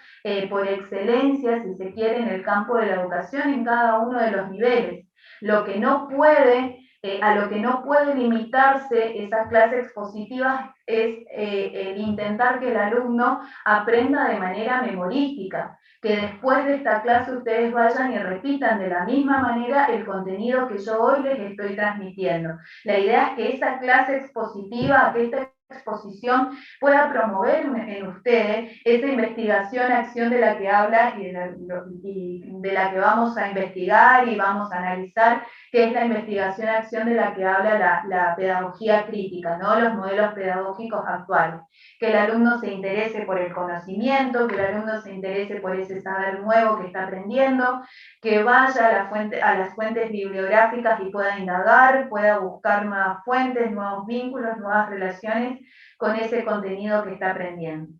por excelencia, si se quiere, en el campo de la educación en cada uno de los niveles. Lo que no puede a lo que no puede limitarse esas clases expositivas es el intentar que el alumno aprenda de manera memorística, que después de esta clase ustedes vayan y repitan de la misma manera el contenido que yo hoy les estoy transmitiendo. La idea es que esa clase expositiva, que esta exposición pueda promover en ustedes esa investigación, acción de la que habla y de la que vamos a investigar y vamos a analizar, que es la investigación, acción de la que habla la pedagogía crítica, ¿no? Los modelos pedagógicos actuales. Que el alumno se interese por el conocimiento, que el alumno se interese por ese saber nuevo que está aprendiendo, que vaya a las fuentes bibliográficas y pueda indagar, pueda buscar nuevas fuentes, nuevos vínculos, nuevas relaciones con ese contenido que está aprendiendo.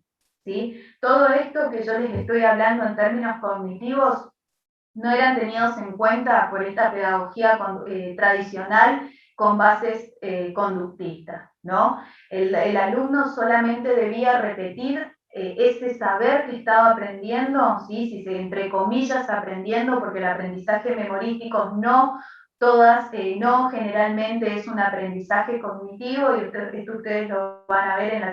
¿Sí? Todo esto que yo les estoy hablando en términos cognitivos no eran tenidos en cuenta por esta pedagogía tradicional con bases conductistas, ¿no? El alumno solamente debía repetir ese saber que estaba aprendiendo, ¿sí? Si se, entre comillas aprendiendo, porque el aprendizaje memorístico no todas, no generalmente es un aprendizaje cognitivo, y esto ustedes lo van a ver en,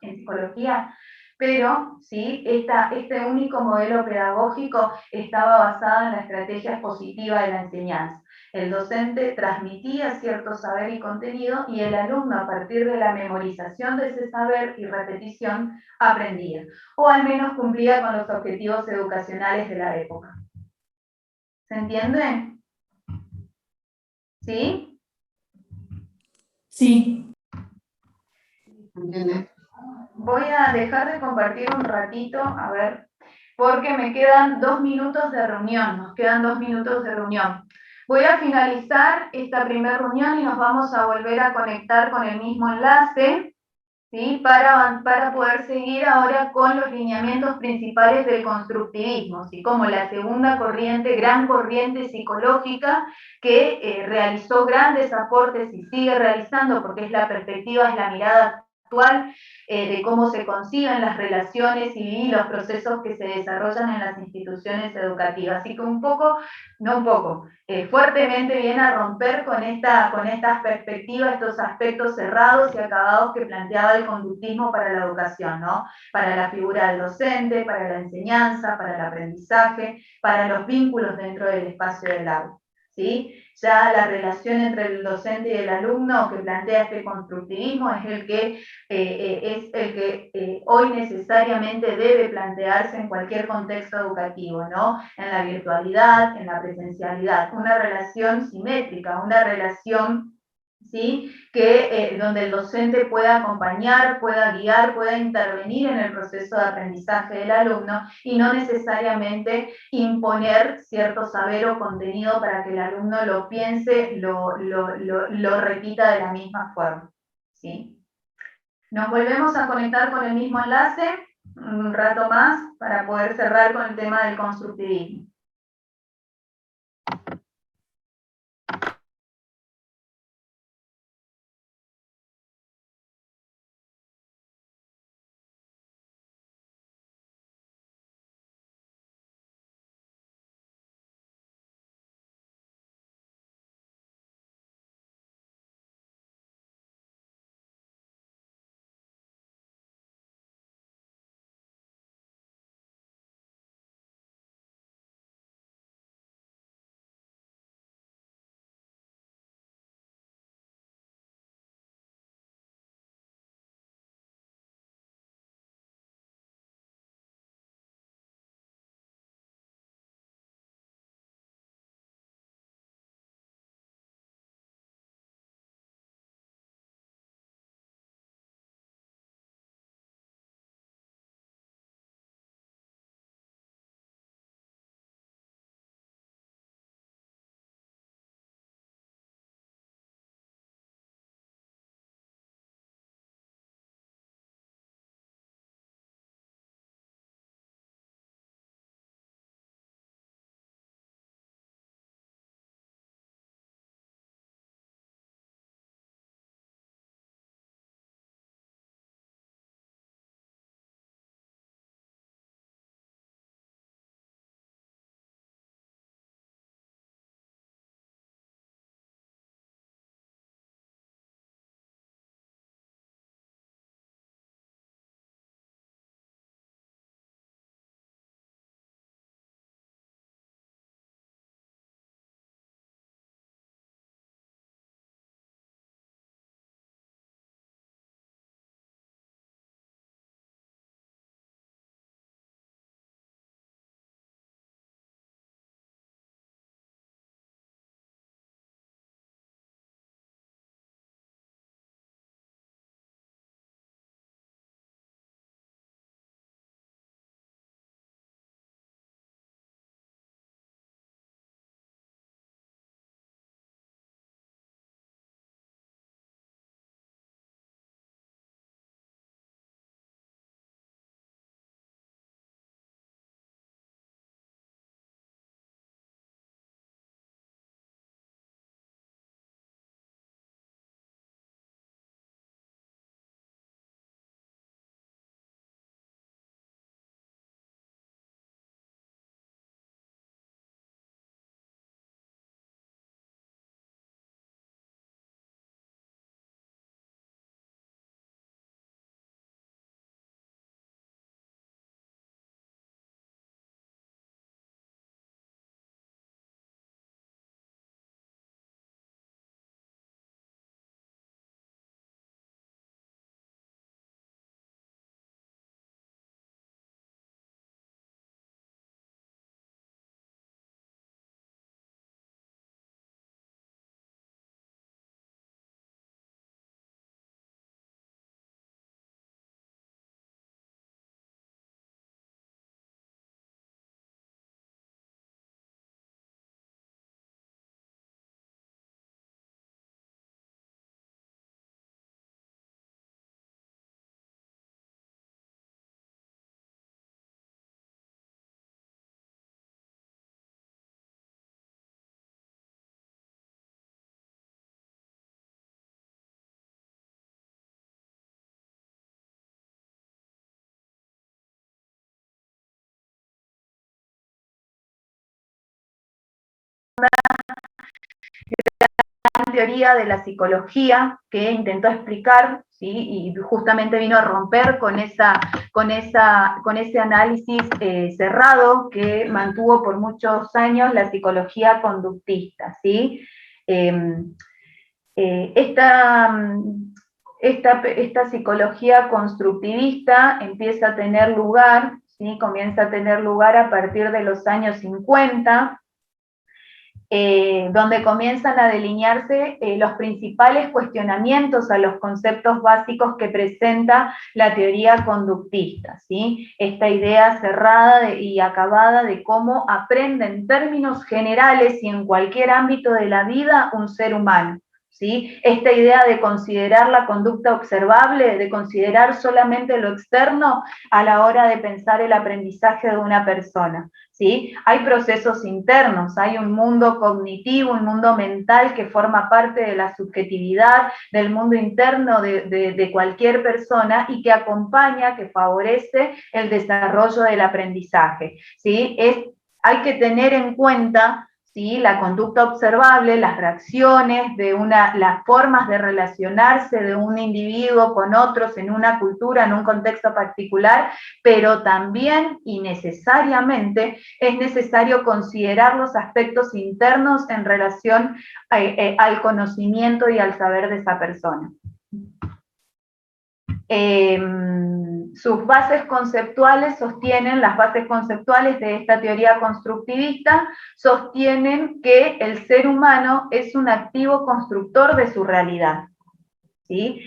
en psicología, pero ¿sí? Este único modelo pedagógico estaba basado en la estrategia positiva de la enseñanza. El docente transmitía cierto saber y contenido y el alumno, a partir de la memorización de ese saber y repetición, aprendía, o al menos cumplía con los objetivos educacionales de la época. ¿Se entiende? ¿Sí? Sí. Voy a dejar de compartir un ratito, a ver, porque me quedan 2 minutos de reunión, nos quedan 2 minutos de reunión. Voy a finalizar esta primera reunión y nos vamos a volver a conectar con el mismo enlace, ¿sí? Para poder seguir ahora con los lineamientos principales del constructivismo, ¿sí? Como la segunda corriente, gran corriente psicológica que realizó grandes aportes y sigue realizando, porque es la perspectiva, es la mirada actual de cómo se conciben las relaciones y los procesos que se desarrollan en las instituciones educativas. Así que un poco, no un poco, fuertemente viene a romper con estas perspectivas, estos aspectos cerrados y acabados que planteaba el conductismo para la educación, ¿no? Para la figura del docente, para la enseñanza, para el aprendizaje, para los vínculos dentro del espacio del aula, ¿sí? Ya la relación entre el docente y el alumno que plantea este constructivismo es el que hoy necesariamente debe plantearse en cualquier contexto educativo, ¿no? En la virtualidad, en la presencialidad, una relación simétrica, una relación, ¿sí? Donde el docente pueda acompañar, pueda guiar, pueda intervenir en el proceso de aprendizaje del alumno y no necesariamente imponer cierto saber o contenido para que el alumno lo piense, lo repita de la misma forma, ¿sí? Nos volvemos a conectar con el mismo enlace un rato más para poder cerrar con el tema del constructivismo. teoría de la psicología que intentó explicar, ¿sí? Y justamente vino a romper con ese análisis cerrado que mantuvo por muchos años la psicología conductista, ¿sí? Esta psicología constructivista empieza a tener lugar, ¿sí? Comienza a tener lugar a partir de los años 50, donde comienzan a delinearse los principales cuestionamientos a los conceptos básicos que presenta la teoría conductista, ¿sí? Esta idea cerrada y acabada de cómo aprende en términos generales y en cualquier ámbito de la vida un ser humano. ¿Sí? Esta idea de considerar la conducta observable, de considerar solamente lo externo a la hora de pensar el aprendizaje de una persona. ¿Sí? Hay procesos internos, hay un mundo cognitivo, un mundo mental que forma parte de la subjetividad, del mundo interno de cualquier persona y que acompaña, que favorece el desarrollo del aprendizaje. ¿Sí? Hay que tener en cuenta, ¿sí?, la conducta observable, las reacciones, las formas de relacionarse de un individuo con otros en una cultura, en un contexto particular, pero también y necesariamente es necesario considerar los aspectos internos en relación al conocimiento y al saber de esa persona. Sus bases conceptuales las bases conceptuales de esta teoría constructivista sostienen que el ser humano es un activo constructor de su realidad. ¿Sí?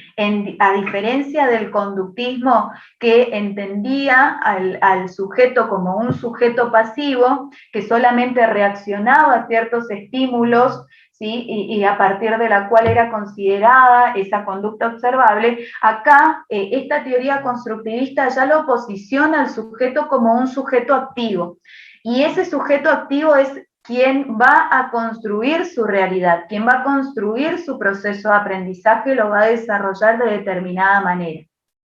A diferencia del conductismo que entendía al sujeto como un sujeto pasivo, que solamente reaccionaba a ciertos estímulos, ¿sí? Y a partir de la cual era considerada esa conducta observable, acá esta teoría constructivista ya lo posiciona al sujeto como un sujeto activo. Y ese sujeto activo es quien va a construir su realidad, quien va a construir su proceso de aprendizaje, lo va a desarrollar de determinada manera.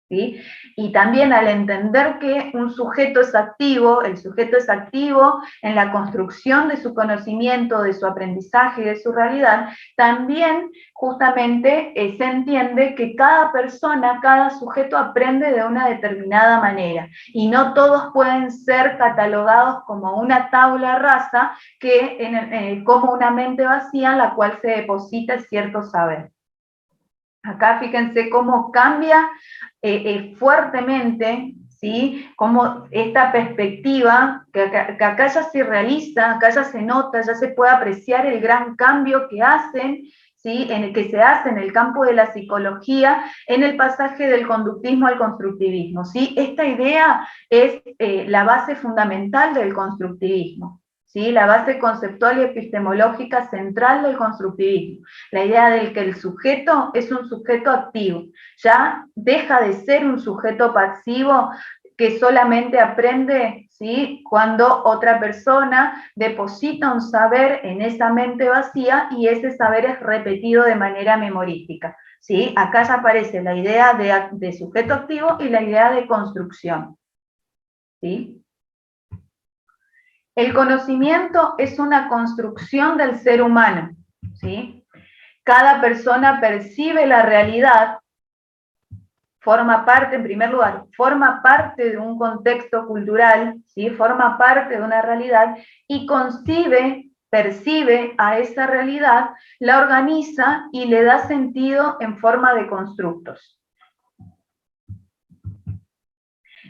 ¿Sí? Y también al entender que un sujeto es activo, el sujeto es activo en la construcción de su conocimiento, de su aprendizaje, de su realidad, también justamente se entiende que cada persona, cada sujeto aprende de una determinada manera y no todos pueden ser catalogados como una tabla rasa como una mente vacía en la cual se deposita cierto saber. Acá fíjense cómo cambia fuertemente, ¿sí? Cómo esta perspectiva, que acá ya se realiza, acá ya se nota, ya se puede apreciar el gran cambio que hacen, ¿sí? Que se hace en el campo de la psicología, en el pasaje del conductismo al constructivismo, ¿sí? Esta idea es la base fundamental del constructivismo. ¿Sí? La base conceptual y epistemológica central del constructivismo, la idea de que el sujeto es un sujeto activo, ya deja de ser un sujeto pasivo que solamente aprende, ¿sí?, cuando otra persona deposita un saber en esa mente vacía y ese saber es repetido de manera memorística. ¿Sí? Acá ya aparece la idea de sujeto activo y la idea de construcción. ¿Sí? El conocimiento es una construcción del ser humano, ¿sí? Cada persona percibe la realidad, forma parte, en primer lugar, forma parte de un contexto cultural, ¿sí? Forma parte de una realidad y percibe a esa realidad, la organiza y le da sentido en forma de constructos.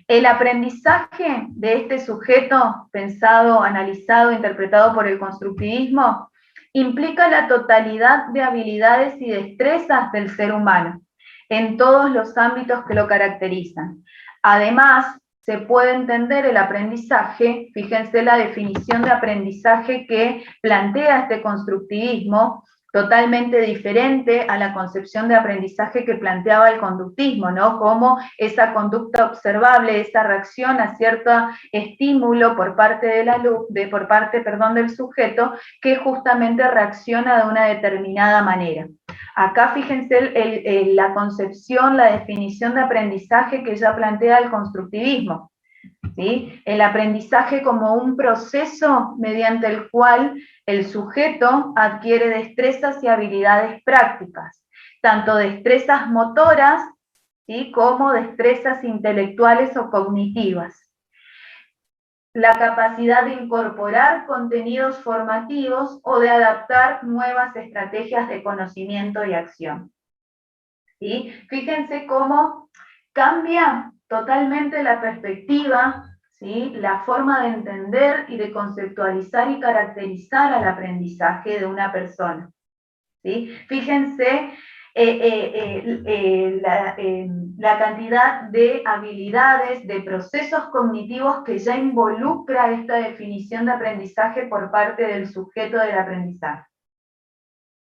El aprendizaje de este sujeto pensado, analizado, interpretado por el constructivismo, implica la totalidad de habilidades y destrezas del ser humano, en todos los ámbitos que lo caracterizan. Además, se puede entender el aprendizaje, fíjense la definición de aprendizaje que plantea este constructivismo, totalmente diferente a la concepción de aprendizaje que planteaba el conductismo, ¿no? Como esa conducta observable, esa reacción a cierto estímulo por parte del sujeto que justamente reacciona de una determinada manera. Acá fíjense la concepción, la definición de aprendizaje que ya plantea el constructivismo. ¿sí? El aprendizaje como un proceso mediante el cual el sujeto adquiere destrezas y habilidades prácticas, tanto destrezas motoras, ¿sí? Como destrezas intelectuales o cognitivas. La capacidad de incorporar contenidos formativos o de adaptar nuevas estrategias de conocimiento y acción. ¿Sí? Fíjense cómo cambia totalmente la perspectiva, ¿sí? La forma de entender y de conceptualizar y caracterizar al aprendizaje de una persona. ¿Sí? Fíjense la cantidad de habilidades, de procesos cognitivos que ya involucra esta definición de aprendizaje por parte del sujeto del aprendizaje.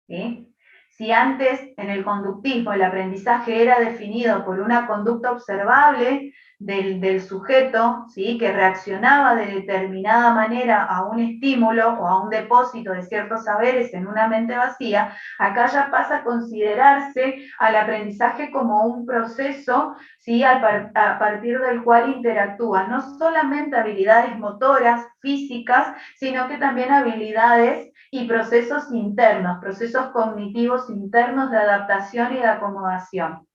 ¿Sí? Si antes en el conductismo el aprendizaje era definido por una conducta observable del sujeto, ¿sí? Que reaccionaba de determinada manera a un estímulo o a un depósito de ciertos saberes en una mente vacía, acá ya pasa a considerarse al aprendizaje como un proceso, ¿sí? A partir del cual interactúan no solamente habilidades motoras, físicas, sino que también habilidades y procesos internos, procesos cognitivos internos de adaptación y de acomodación.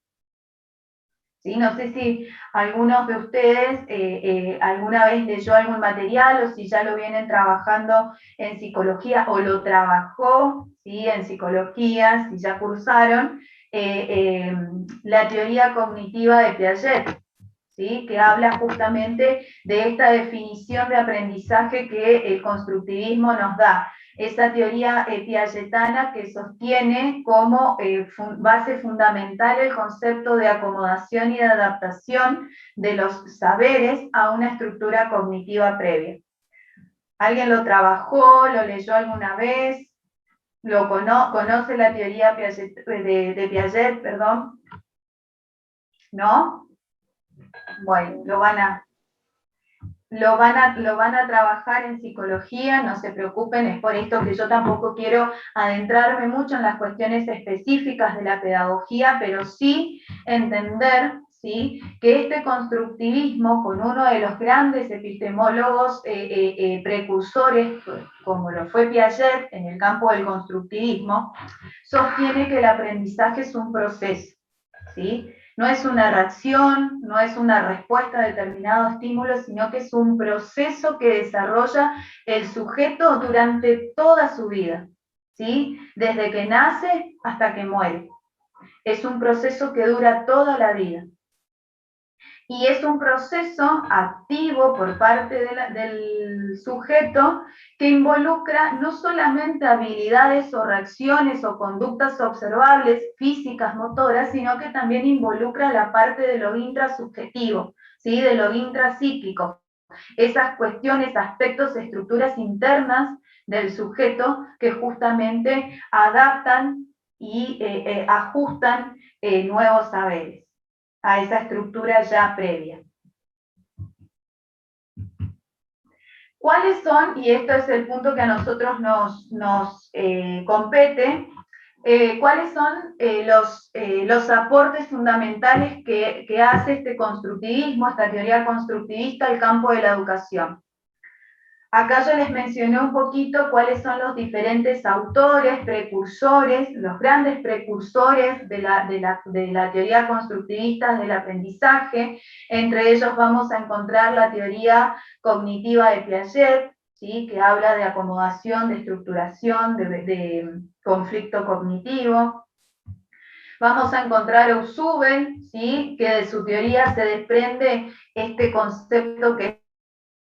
¿Sí? No sé si algunos de ustedes alguna vez leyó algún material o si ya lo vienen trabajando en psicología o lo trabajó, ¿sí? En psicología, si ya cursaron la teoría cognitiva de Piaget, ¿sí? Que habla justamente de esta definición de aprendizaje que el constructivismo nos da. Esa teoría piagetana que sostiene como base fundamental el concepto de acomodación y de adaptación de los saberes a una estructura cognitiva previa. ¿Alguien lo trabajó, lo leyó alguna vez? ¿Conoce la teoría de Piaget, perdón? ¿No? Bueno, lo van a trabajar en psicología, no se preocupen, es por esto que yo tampoco quiero adentrarme mucho en las cuestiones específicas de la pedagogía, pero sí entender, ¿sí? Que este constructivismo, con uno de los grandes epistemólogos precursores, como lo fue Piaget en el campo del constructivismo, sostiene que el aprendizaje es un proceso, ¿sí? No es una reacción, no es una respuesta a determinado estímulo, sino que es un proceso que desarrolla el sujeto durante toda su vida, ¿sí? Desde que nace hasta que muere. Es un proceso que dura toda la vida. Y es un proceso activo por parte del sujeto que involucra no solamente habilidades o reacciones o conductas observables, físicas, motoras, sino que también involucra la parte de lo intrasubjetivo, ¿sí? De lo intrapsíquico. Esas cuestiones, aspectos, estructuras internas del sujeto que justamente adaptan y ajustan nuevos saberes a esa estructura ya previa. ¿Cuáles son, y esto es el punto que a nosotros nos compete, cuáles son los aportes fundamentales que hace este constructivismo, esta teoría constructivista al campo de la educación? Acá yo les mencioné un poquito cuáles son los diferentes autores, precursores, los grandes precursores de la teoría constructivista del aprendizaje. Entre ellos vamos a encontrar la teoría cognitiva de Piaget, ¿sí? Que habla de acomodación, de estructuración, de conflicto cognitivo. Vamos a encontrar a Ausubel, ¿sí? Que de su teoría se desprende este concepto que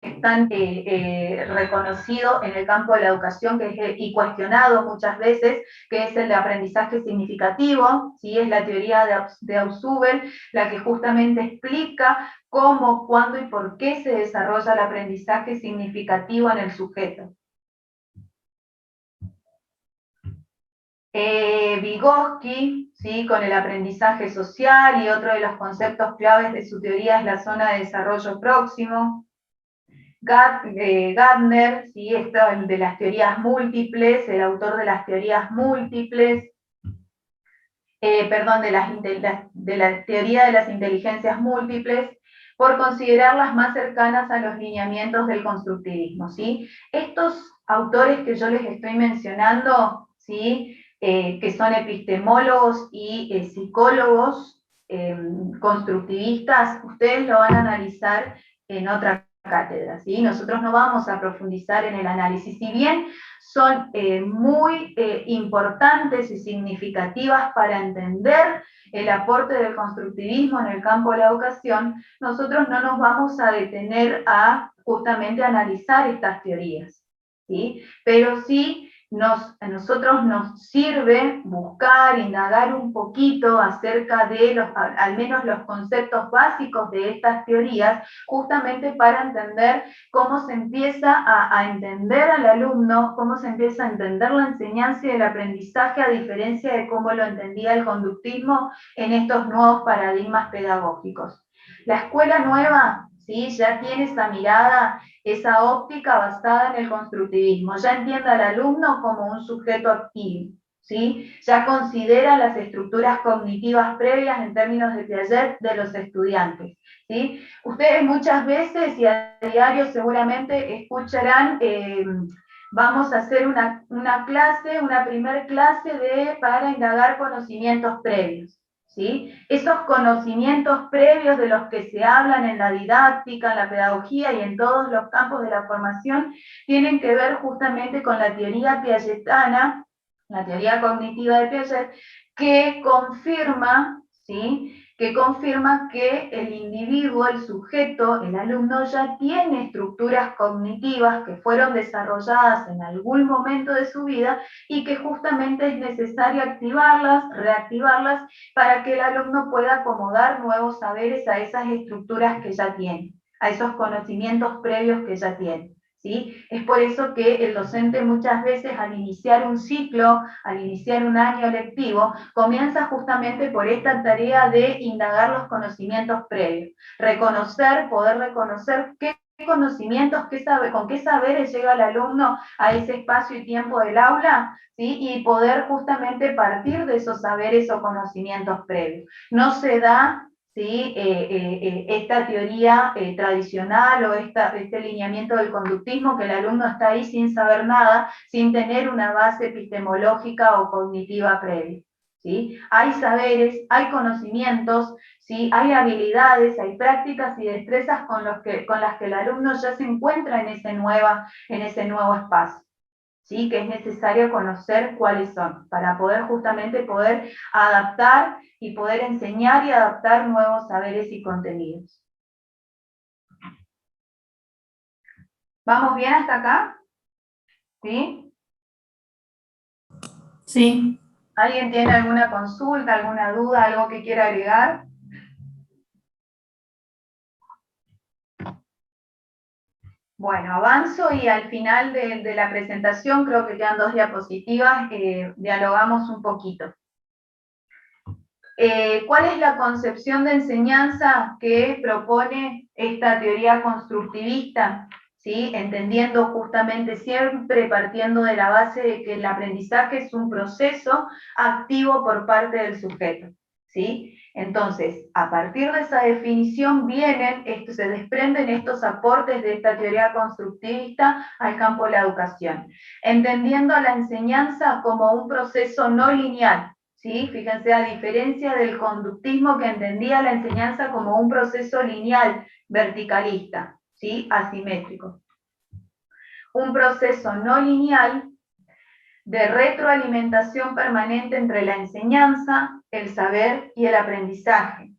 es tan reconocido en el campo de la educación y cuestionado muchas veces, que es el de aprendizaje significativo, ¿sí? Es la teoría de Ausubel la que justamente explica cómo, cuándo y por qué se desarrolla el aprendizaje significativo en el sujeto. Vygotsky, ¿sí? Con el aprendizaje social, y otro de los conceptos claves de su teoría es la zona de desarrollo próximo. Gardner, ¿sí? Esto de las teorías múltiples, el autor de las teorías múltiples, de la teoría de las inteligencias múltiples, por considerarlas más cercanas a los lineamientos del constructivismo, ¿sí? Estos autores que yo les estoy mencionando, ¿sí? Que son epistemólogos y psicólogos constructivistas, ustedes lo van a analizar en otra cátedra, ¿sí? Nosotros no vamos a profundizar en el análisis, si bien son muy importantes y significativas para entender el aporte del constructivismo en el campo de la educación, nosotros no nos vamos a detener a justamente analizar estas teorías, ¿sí? Pero sí a nosotros nos sirve buscar, indagar un poquito acerca de al menos los conceptos básicos de estas teorías, justamente para entender cómo se empieza a entender al alumno, cómo se empieza a entender la enseñanza y el aprendizaje, a diferencia de cómo lo entendía el conductismo en estos nuevos paradigmas pedagógicos. La escuela nueva, ¿sí? Ya tiene esa mirada, esa óptica basada en el constructivismo, ya entiende al alumno como un sujeto activo, ¿sí? Ya considera las estructuras cognitivas previas en términos de Piaget de los estudiantes, ¿sí? Ustedes muchas veces y a diario seguramente escucharán, vamos a hacer una clase, una primer clase para indagar conocimientos previos, ¿sí? Esos conocimientos previos de los que se hablan en la didáctica, en la pedagogía y en todos los campos de la formación, tienen que ver justamente con la teoría piagetana, la teoría cognitiva de Piaget, que confirma, ¿sí? Que confirma que el individuo, el sujeto, el alumno ya tiene estructuras cognitivas que fueron desarrolladas en algún momento de su vida y que justamente es necesario activarlas, reactivarlas, para que el alumno pueda acomodar nuevos saberes a esas estructuras que ya tiene, a esos conocimientos previos que ya tiene. ¿Sí? Es por eso que el docente muchas veces al iniciar un ciclo, al iniciar un año lectivo, comienza justamente por esta tarea de indagar los conocimientos previos, poder reconocer qué conocimientos, con qué saberes llega el alumno a ese espacio y tiempo del aula, ¿sí? Y poder justamente partir de esos saberes o conocimientos previos. No se da, ¿sí? Esta teoría tradicional o este lineamiento del conductismo, que el alumno está ahí sin saber nada, sin tener una base epistemológica o cognitiva previa, ¿sí? Hay saberes, hay conocimientos, ¿sí? Hay habilidades, hay prácticas y destrezas con las que el alumno ya se encuentra en ese nuevo espacio, ¿sí? Que es necesario conocer cuáles son, para justamente poder adaptar y poder enseñar y adaptar nuevos saberes y contenidos. ¿Vamos bien hasta acá? ¿Sí? Sí. ¿Alguien tiene alguna consulta, alguna duda, algo que quiera agregar? Bueno, avanzo y al final de la presentación, creo que quedan 2 diapositivas, dialogamos un poquito. ¿Cuál es la concepción de enseñanza que propone esta teoría constructivista? ¿Sí? Entendiendo justamente siempre partiendo de la base de que el aprendizaje es un proceso activo por parte del sujeto, ¿sí? Entonces, a partir de esa definición se desprenden estos aportes de esta teoría constructivista al campo de la educación, entendiendo a la enseñanza como un proceso no lineal, ¿sí? Fíjense, a diferencia del conductismo que entendía la enseñanza como un proceso lineal, verticalista, ¿sí? Asimétrico. Un proceso no lineal de retroalimentación permanente entre la enseñanza, el saber y el aprendizaje,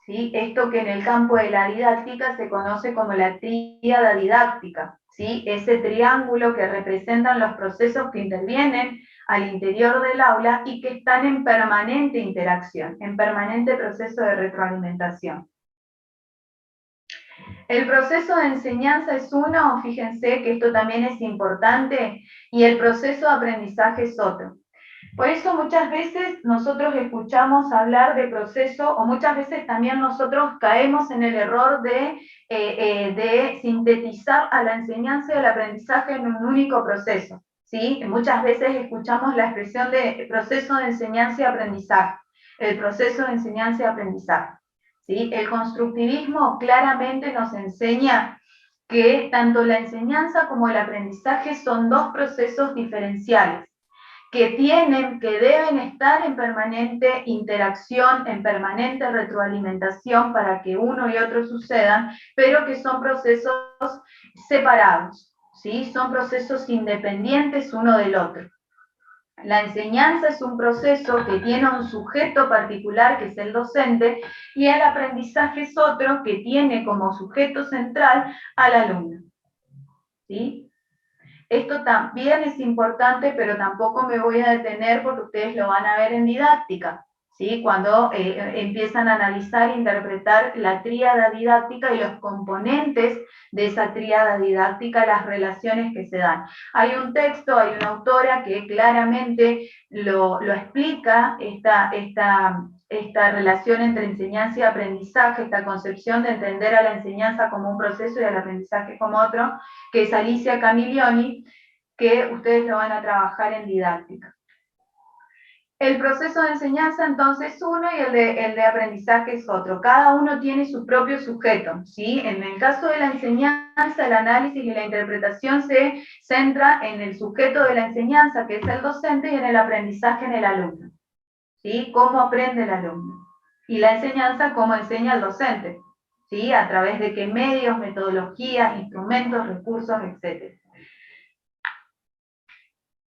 ¿sí? Esto que en el campo de la didáctica se conoce como la tríada didáctica, ¿sí? Ese triángulo que representan los procesos que intervienen al interior del aula y que están en permanente interacción, en permanente proceso de retroalimentación. El proceso de enseñanza es uno, fíjense que esto también es importante, y el proceso de aprendizaje es otro. Por eso muchas veces nosotros escuchamos hablar de proceso, o muchas veces también nosotros caemos en el error de sintetizar a la enseñanza y el aprendizaje en un único proceso, ¿sí? Muchas veces escuchamos la expresión de proceso de enseñanza y aprendizaje, el proceso de enseñanza y aprendizaje. ¿sí? El constructivismo claramente nos enseña que tanto la enseñanza como el aprendizaje son dos procesos diferenciales, que deben estar en permanente interacción, en permanente retroalimentación para que uno y otro sucedan, pero que son procesos separados, ¿sí? Son procesos independientes uno del otro. La enseñanza es un proceso que tiene un sujeto particular, que es el docente, y el aprendizaje es otro que tiene como sujeto central al alumno, ¿sí? Esto también es importante, pero tampoco me voy a detener porque ustedes lo van a ver en didáctica, ¿sí? Cuando empiezan a analizar e interpretar la tríada didáctica y los componentes de esa tríada didáctica, las relaciones que se dan. Hay un texto, hay una autora que claramente lo explica, esta relación entre enseñanza y aprendizaje, esta concepción de entender a la enseñanza como un proceso y al aprendizaje como otro, que es Alicia Camiglioni, que ustedes lo van a trabajar en didáctica. El proceso de enseñanza entonces es uno y el de aprendizaje es otro. Cada uno tiene su propio sujeto, ¿sí? En el caso de la enseñanza, el análisis y la interpretación se centra en el sujeto de la enseñanza, que es el docente, y en el aprendizaje en el alumno, ¿sí? Cómo aprende el alumno. Y la enseñanza, cómo enseña el docente, ¿sí? A través de qué medios, metodologías, instrumentos, recursos, etc.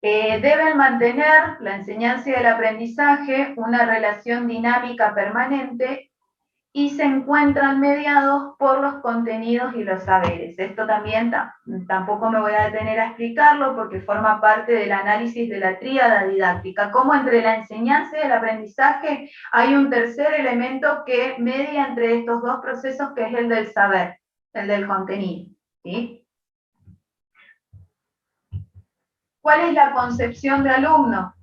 Deben mantener la enseñanza y el aprendizaje una relación dinámica permanente y se encuentran mediados por los contenidos y los saberes. Esto también tampoco me voy a detener a explicarlo porque forma parte del análisis de la tríada didáctica, cómo entre la enseñanza y el aprendizaje hay un tercer elemento que media entre estos dos procesos, que es el del saber, el del contenido, ¿sí? ¿Cuál es la concepción de alumno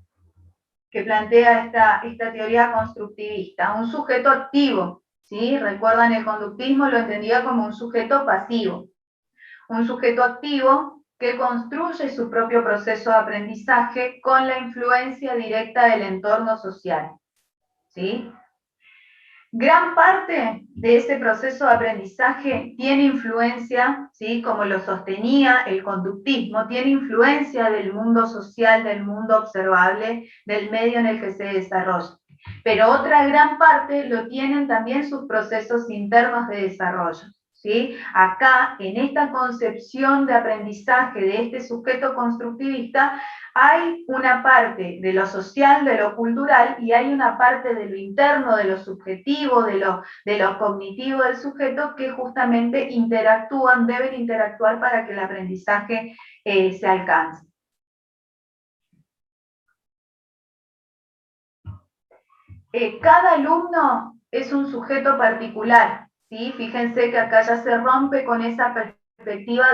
que plantea esta teoría constructivista? Un sujeto activo, ¿sí? Recuerdan, el conductismo lo entendía como un sujeto pasivo. Un sujeto activo que construye su propio proceso de aprendizaje con la influencia directa del entorno social, ¿sí? Gran parte de ese proceso de aprendizaje tiene influencia, ¿sí? Como lo sostenía el conductismo, tiene influencia del mundo social, del mundo observable, del medio en el que se desarrolla. Pero otra gran parte lo tienen también sus procesos internos de desarrollo, ¿sí? Acá, en esta concepción de aprendizaje de este sujeto constructivista, hay una parte de lo social, de lo cultural, y hay una parte de lo interno, de lo subjetivo, de lo cognitivo del sujeto, que justamente interactúan, deben interactuar para que el aprendizaje se alcance. Cada alumno es un sujeto particular, ¿sí? Fíjense que acá ya se rompe con esa perspectiva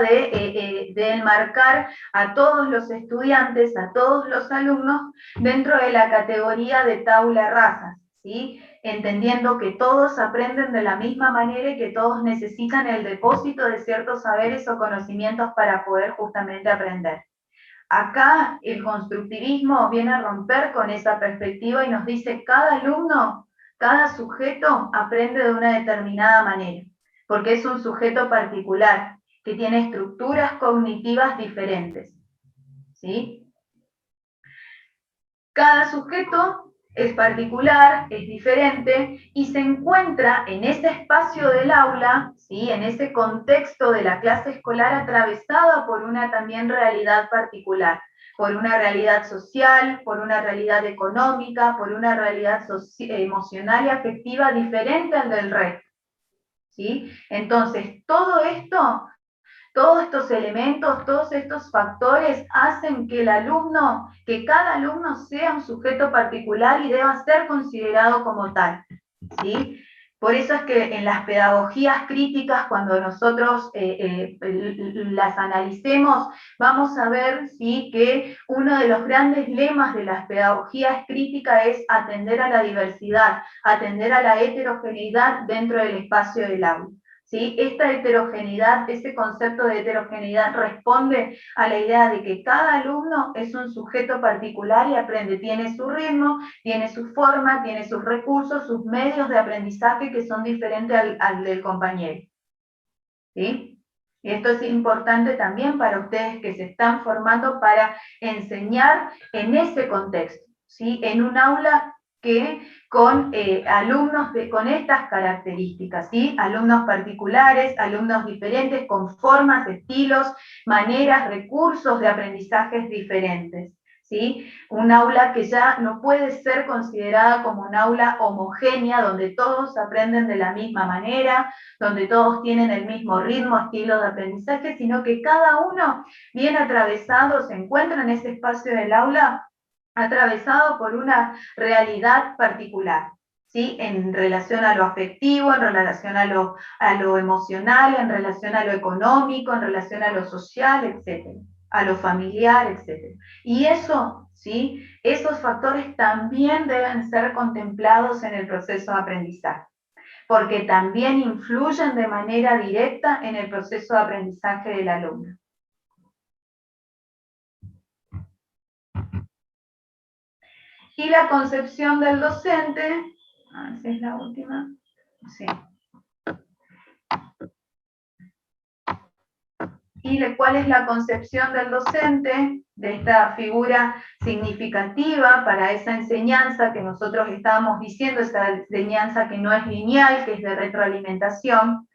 de enmarcar a todos los estudiantes, a todos los alumnos, dentro de la categoría de tabula rasa, ¿sí? Entendiendo que todos aprenden de la misma manera y que todos necesitan el depósito de ciertos saberes o conocimientos para poder justamente aprender. Acá el constructivismo viene a romper con esa perspectiva y nos dice: cada alumno, cada sujeto aprende de una determinada manera, porque es un sujeto particular, que tiene estructuras cognitivas diferentes, ¿sí? Cada sujeto es particular, es diferente, y se encuentra en ese espacio del aula, ¿sí? En ese contexto de la clase escolar, atravesada por una también realidad particular, por una realidad social, por una realidad económica, por una realidad emocional y afectiva diferente al del resto, ¿sí? Entonces, todos estos elementos, todos estos factores hacen que cada alumno sea un sujeto particular y deba ser considerado como tal, ¿sí? Por eso es que en las pedagogías críticas, cuando nosotros las analicemos, vamos a ver, ¿sí?, que uno de los grandes lemas de las pedagogías críticas es atender a la diversidad, atender a la heterogeneidad dentro del espacio del aula. ¿sí? Esta heterogeneidad, ese concepto de heterogeneidad responde a la idea de que cada alumno es un sujeto particular y aprende, tiene su ritmo, tiene su forma, tiene sus recursos, sus medios de aprendizaje que son diferentes al del compañero, ¿sí? Y esto es importante también para ustedes que se están formando para enseñar en ese contexto, ¿sí? En un aula que con alumnos con estas características, ¿sí? Alumnos particulares, alumnos diferentes, con formas, estilos, maneras, recursos de aprendizajes diferentes, ¿sí? Un aula que ya no puede ser considerada como un aula homogénea, donde todos aprenden de la misma manera, donde todos tienen el mismo ritmo, estilo de aprendizaje, sino que cada uno viene atravesado, se encuentra en ese espacio del aula atravesado por una realidad particular, ¿sí? En relación a lo afectivo, en relación a lo emocional, en relación a lo económico, en relación a lo social, etcétera, a lo familiar, etcétera. Y eso, ¿sí? Esos factores también deben ser contemplados en el proceso de aprendizaje, porque también influyen de manera directa en el proceso de aprendizaje del alumno. Y la concepción del docente, esa es la última, sí. Y cuál es la concepción del docente, de esta figura significativa para esa enseñanza que nosotros estábamos diciendo, esa enseñanza que no es lineal, que es de retroalimentación.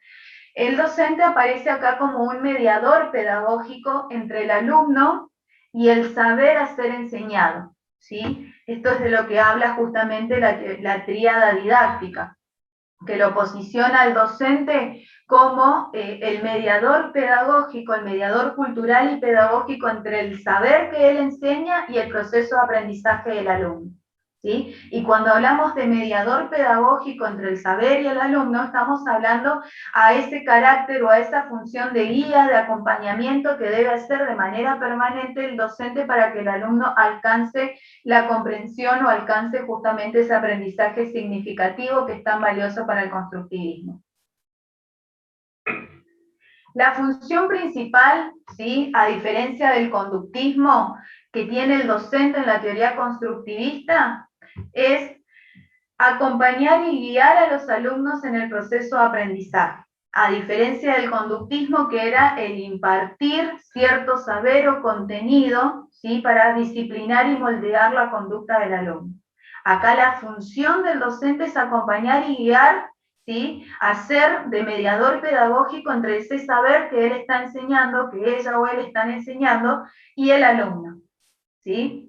El docente aparece acá como un mediador pedagógico entre el alumno y el saber hacer enseñado, ¿sí? Esto es de lo que habla justamente la tríada didáctica, que lo posiciona al docente como el mediador pedagógico, el mediador cultural y pedagógico entre el saber que él enseña y el proceso de aprendizaje del alumno, ¿sí? Y cuando hablamos de mediador pedagógico entre el saber y el alumno, estamos hablando a ese carácter o a esa función de guía, de acompañamiento que debe hacer de manera permanente el docente para que el alumno alcance la comprensión o alcance justamente ese aprendizaje significativo que es tan valioso para el constructivismo. La función principal, ¿sí? A diferencia del conductismo que tiene el docente en la teoría constructivista, es acompañar y guiar a los alumnos en el proceso de aprendizaje, a diferencia del conductismo que era el impartir cierto saber o contenido, ¿sí? Para disciplinar y moldear la conducta del alumno. Acá la función del docente es acompañar y guiar, ¿sí? Hacer de mediador pedagógico entre ese saber que él está enseñando, que ella o él están enseñando, y el alumno, ¿sí?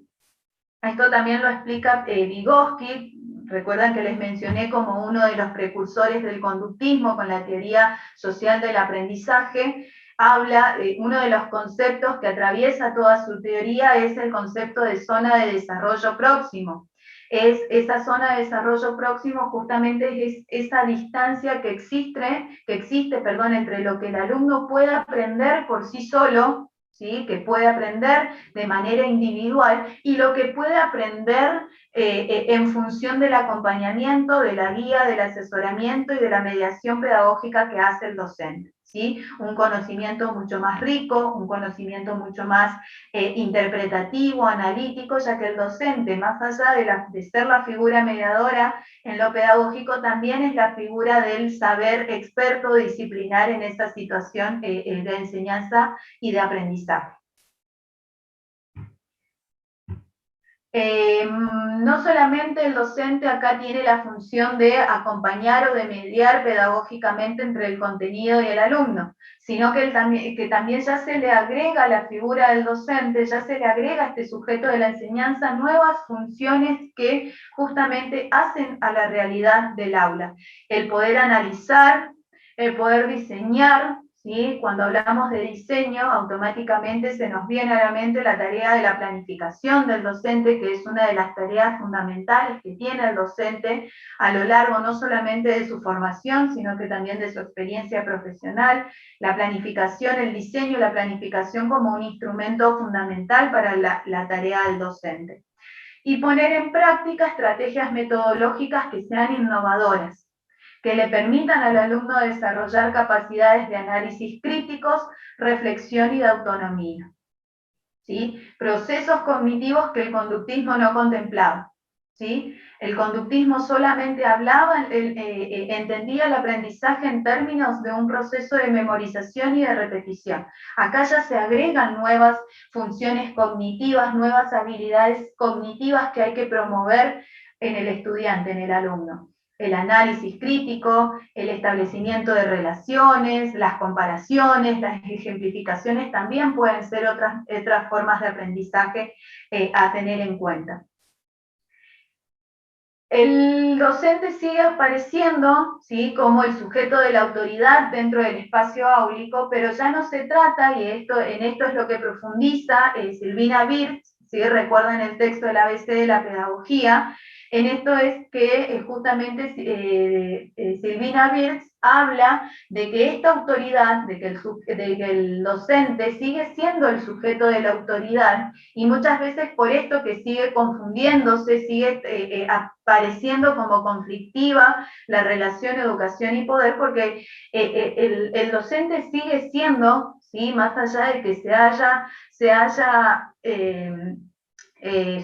Esto también lo explica Vygotsky. Recuerdan que les mencioné como uno de los precursores del conductismo con la teoría social del aprendizaje. Habla, uno de los conceptos que atraviesa toda su teoría es el concepto de zona de desarrollo próximo. Esa zona de desarrollo próximo justamente es esa distancia que existe entre lo que el alumno puede aprender por sí solo, ¿sí? Que puede aprender de manera individual y lo que puede aprender en función del acompañamiento, de la guía, del asesoramiento y de la mediación pedagógica que hace el docente, ¿sí? Un conocimiento mucho más rico, un conocimiento mucho más interpretativo, analítico, ya que el docente, más allá de ser la figura mediadora en lo pedagógico, también es la figura del saber experto disciplinar en esa situación de enseñanza y de aprendizaje. No solamente el docente acá tiene la función de acompañar o de mediar pedagógicamente entre el contenido y el alumno, sino que también ya se le agrega a la figura del docente, ya se le agrega a este sujeto de la enseñanza nuevas funciones que justamente hacen a la realidad del aula. El poder analizar, el poder diseñar, ¿sí? Cuando hablamos de diseño, automáticamente se nos viene a la mente la tarea de la planificación del docente, que es una de las tareas fundamentales que tiene el docente a lo largo no solamente de su formación, sino que también de su experiencia profesional. La planificación, el diseño, la planificación como un instrumento fundamental para la tarea del docente. Y poner en práctica estrategias metodológicas que sean innovadoras, que le permitan al alumno desarrollar capacidades de análisis críticos, reflexión y de autonomía. ¿Sí? Procesos cognitivos que el conductismo no contemplaba. ¿Sí? El conductismo solamente hablaba, entendía el aprendizaje en términos de un proceso de memorización y de repetición. Acá ya se agregan nuevas funciones cognitivas, nuevas habilidades cognitivas que hay que promover en el estudiante, en el alumno. El análisis crítico, el establecimiento de relaciones, las comparaciones, las ejemplificaciones también pueden ser otras formas de aprendizaje a tener en cuenta. El docente sigue apareciendo, ¿sí?, como el sujeto de la autoridad dentro del espacio áulico, pero ya no se trata, y en esto es lo que profundiza Silvina Birz, ¿sí? Recuerdan el texto del ABC de la pedagogía, en esto es que justamente Silvina Birz habla de que esta autoridad, de que el docente sigue siendo el sujeto de la autoridad, y muchas veces por esto que sigue confundiéndose, sigue apareciendo como conflictiva la relación educación y poder, porque el docente sigue siendo, ¿sí?, más allá de que se haya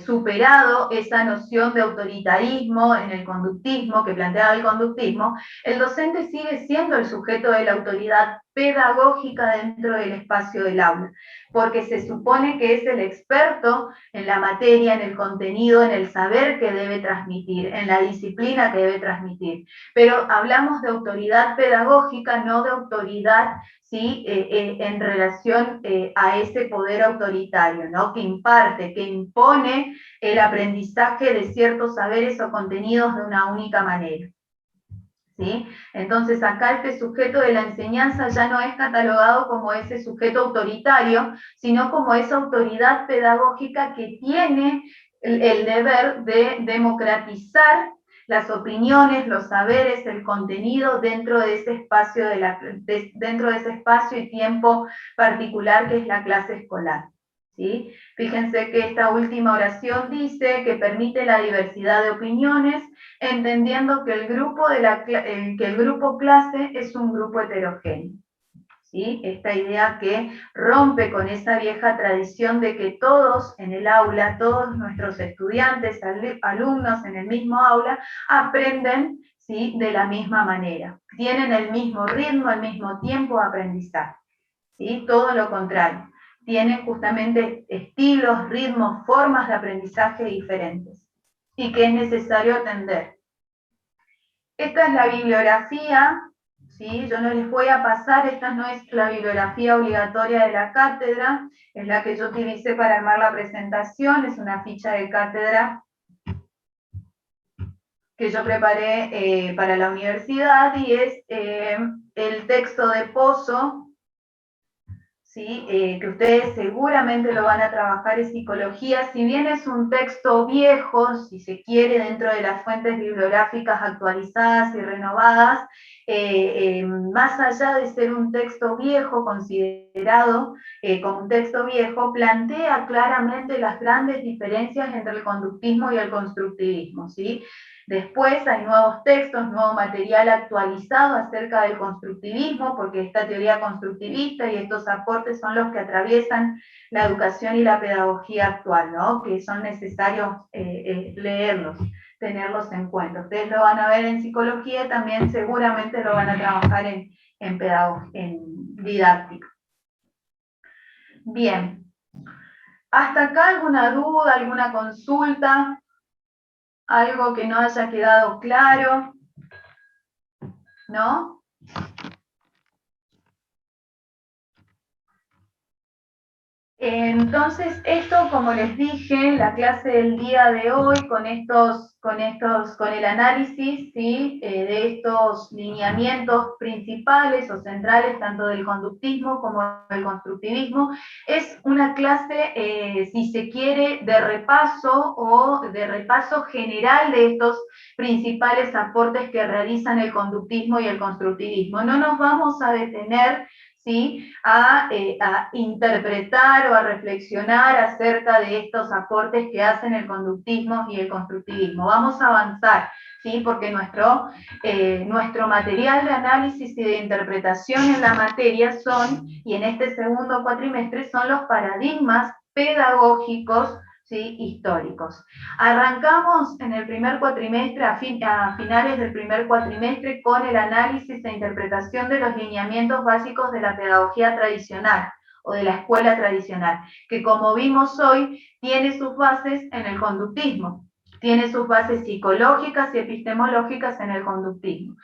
superado esa noción de autoritarismo en el conductismo que planteaba el conductismo, el docente sigue siendo el sujeto de la autoridad pedagógica dentro del espacio del aula, porque se supone que es el experto en la materia, en el contenido, en el saber que debe transmitir, en la disciplina que debe transmitir. Pero hablamos de autoridad pedagógica, no de autoridad, ¿sí?, en relación a ese poder autoritario, ¿no?, que imparte, que impone el aprendizaje de ciertos saberes o contenidos de una única manera. ¿Sí? Entonces acá este sujeto de la enseñanza ya no es catalogado como ese sujeto autoritario, sino como esa autoridad pedagógica que tiene el deber de democratizar las opiniones, los saberes, el contenido dentro de ese espacio, dentro de ese espacio y tiempo particular que es la clase escolar. ¿Sí? Fíjense que esta última oración dice que permite la diversidad de opiniones, entendiendo que el grupo clase es un grupo heterogéneo. ¿Sí? Esta idea que rompe con esa vieja tradición de que todos en el aula, todos nuestros estudiantes, alumnos en el mismo aula, aprenden, ¿sí?, de la misma manera. Tienen el mismo ritmo, el mismo tiempo de aprendizaje. ¿Sí? Todo lo contrario. Tienen justamente estilos, ritmos, formas de aprendizaje diferentes y que es necesario atender. Esta es la bibliografía, ¿sí? Yo no les voy a pasar, esta no es la bibliografía obligatoria de la cátedra, es la que yo utilicé para armar la presentación, es una ficha de cátedra que yo preparé para la universidad y es el texto de Pozo, ¿sí? Que ustedes seguramente lo van a trabajar en psicología, si bien es un texto viejo, si se quiere, dentro de las fuentes bibliográficas actualizadas y renovadas, más allá de ser un texto viejo, considerado como un texto viejo, plantea claramente las grandes diferencias entre el conductismo y el constructivismo, ¿sí? Después hay nuevos textos, nuevo material actualizado acerca del constructivismo, porque esta teoría constructivista y estos aportes son los que atraviesan la educación y la pedagogía actual, ¿no?, que son necesarios leerlos, tenerlos en cuenta. Ustedes lo van a ver en psicología, también seguramente lo van a trabajar en didáctica. Bien. ¿Hasta acá alguna duda, alguna consulta? ¿Algo que no haya quedado claro? ¿No? Entonces, esto, como les dije, la clase del día de hoy, con el análisis, ¿sí?, de estos lineamientos principales o centrales, tanto del conductismo como del constructivismo, es una clase, si se quiere, de repaso general de estos principales aportes que realizan el conductismo y el constructivismo. No nos vamos a detener, ¿sí? A interpretar o a reflexionar acerca de estos aportes que hacen el conductismo y el constructivismo. Vamos a avanzar, ¿sí? Porque nuestro material de análisis y de interpretación en la materia son, y en este segundo cuatrimestre, son los paradigmas pedagógicos, ¿sí? Históricos. Arrancamos en el primer cuatrimestre, a finales del primer cuatrimestre, con el análisis e interpretación de los lineamientos básicos de la pedagogía tradicional o de la escuela tradicional, que como vimos hoy, tiene sus bases en el conductismo, tiene sus bases psicológicas y epistemológicas en el conductismo.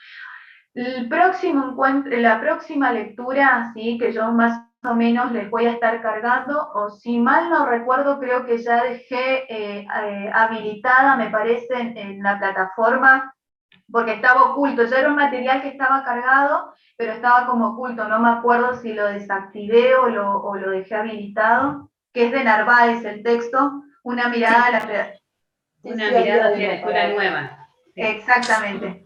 La próxima lectura, ¿sí? Que yo más o menos les voy a estar cargando, o si mal no recuerdo, creo que ya dejé habilitada, me parece, en la plataforma, porque estaba oculto, ya era un material que estaba cargado, pero estaba como oculto, no me acuerdo si lo desactivé o lo dejé habilitado, que es de Narváez el texto, una mirada a la... Una mirada hacia la escuela nueva. Exactamente,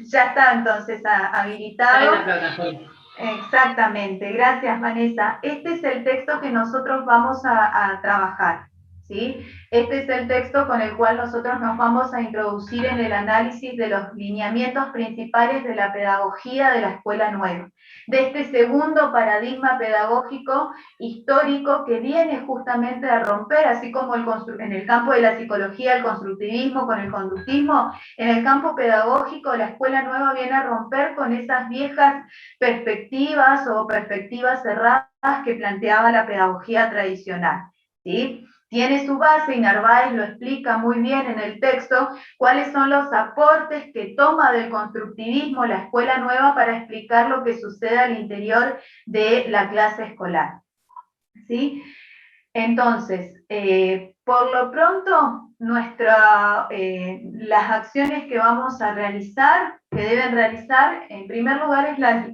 ya está entonces habilitado. Está en la plataforma. Exactamente, gracias Vanessa. Este es el texto que nosotros vamos a trabajar, ¿sí? Este es el texto con el cual nosotros nos vamos a introducir en el análisis de los lineamientos principales de la pedagogía de la escuela nueva, de este segundo paradigma pedagógico histórico que viene justamente a romper, así como en el campo de la psicología, el constructivismo con el conductismo, en el campo pedagógico la escuela nueva viene a romper con esas viejas perspectivas o perspectivas cerradas que planteaba la pedagogía tradicional, ¿sí? Tiene su base, y Narváez lo explica muy bien en el texto, cuáles son los aportes que toma del constructivismo la escuela nueva para explicar lo que sucede al interior de la clase escolar, ¿sí? Entonces, por lo pronto, las acciones que vamos a realizar, que deben realizar, en primer lugar es la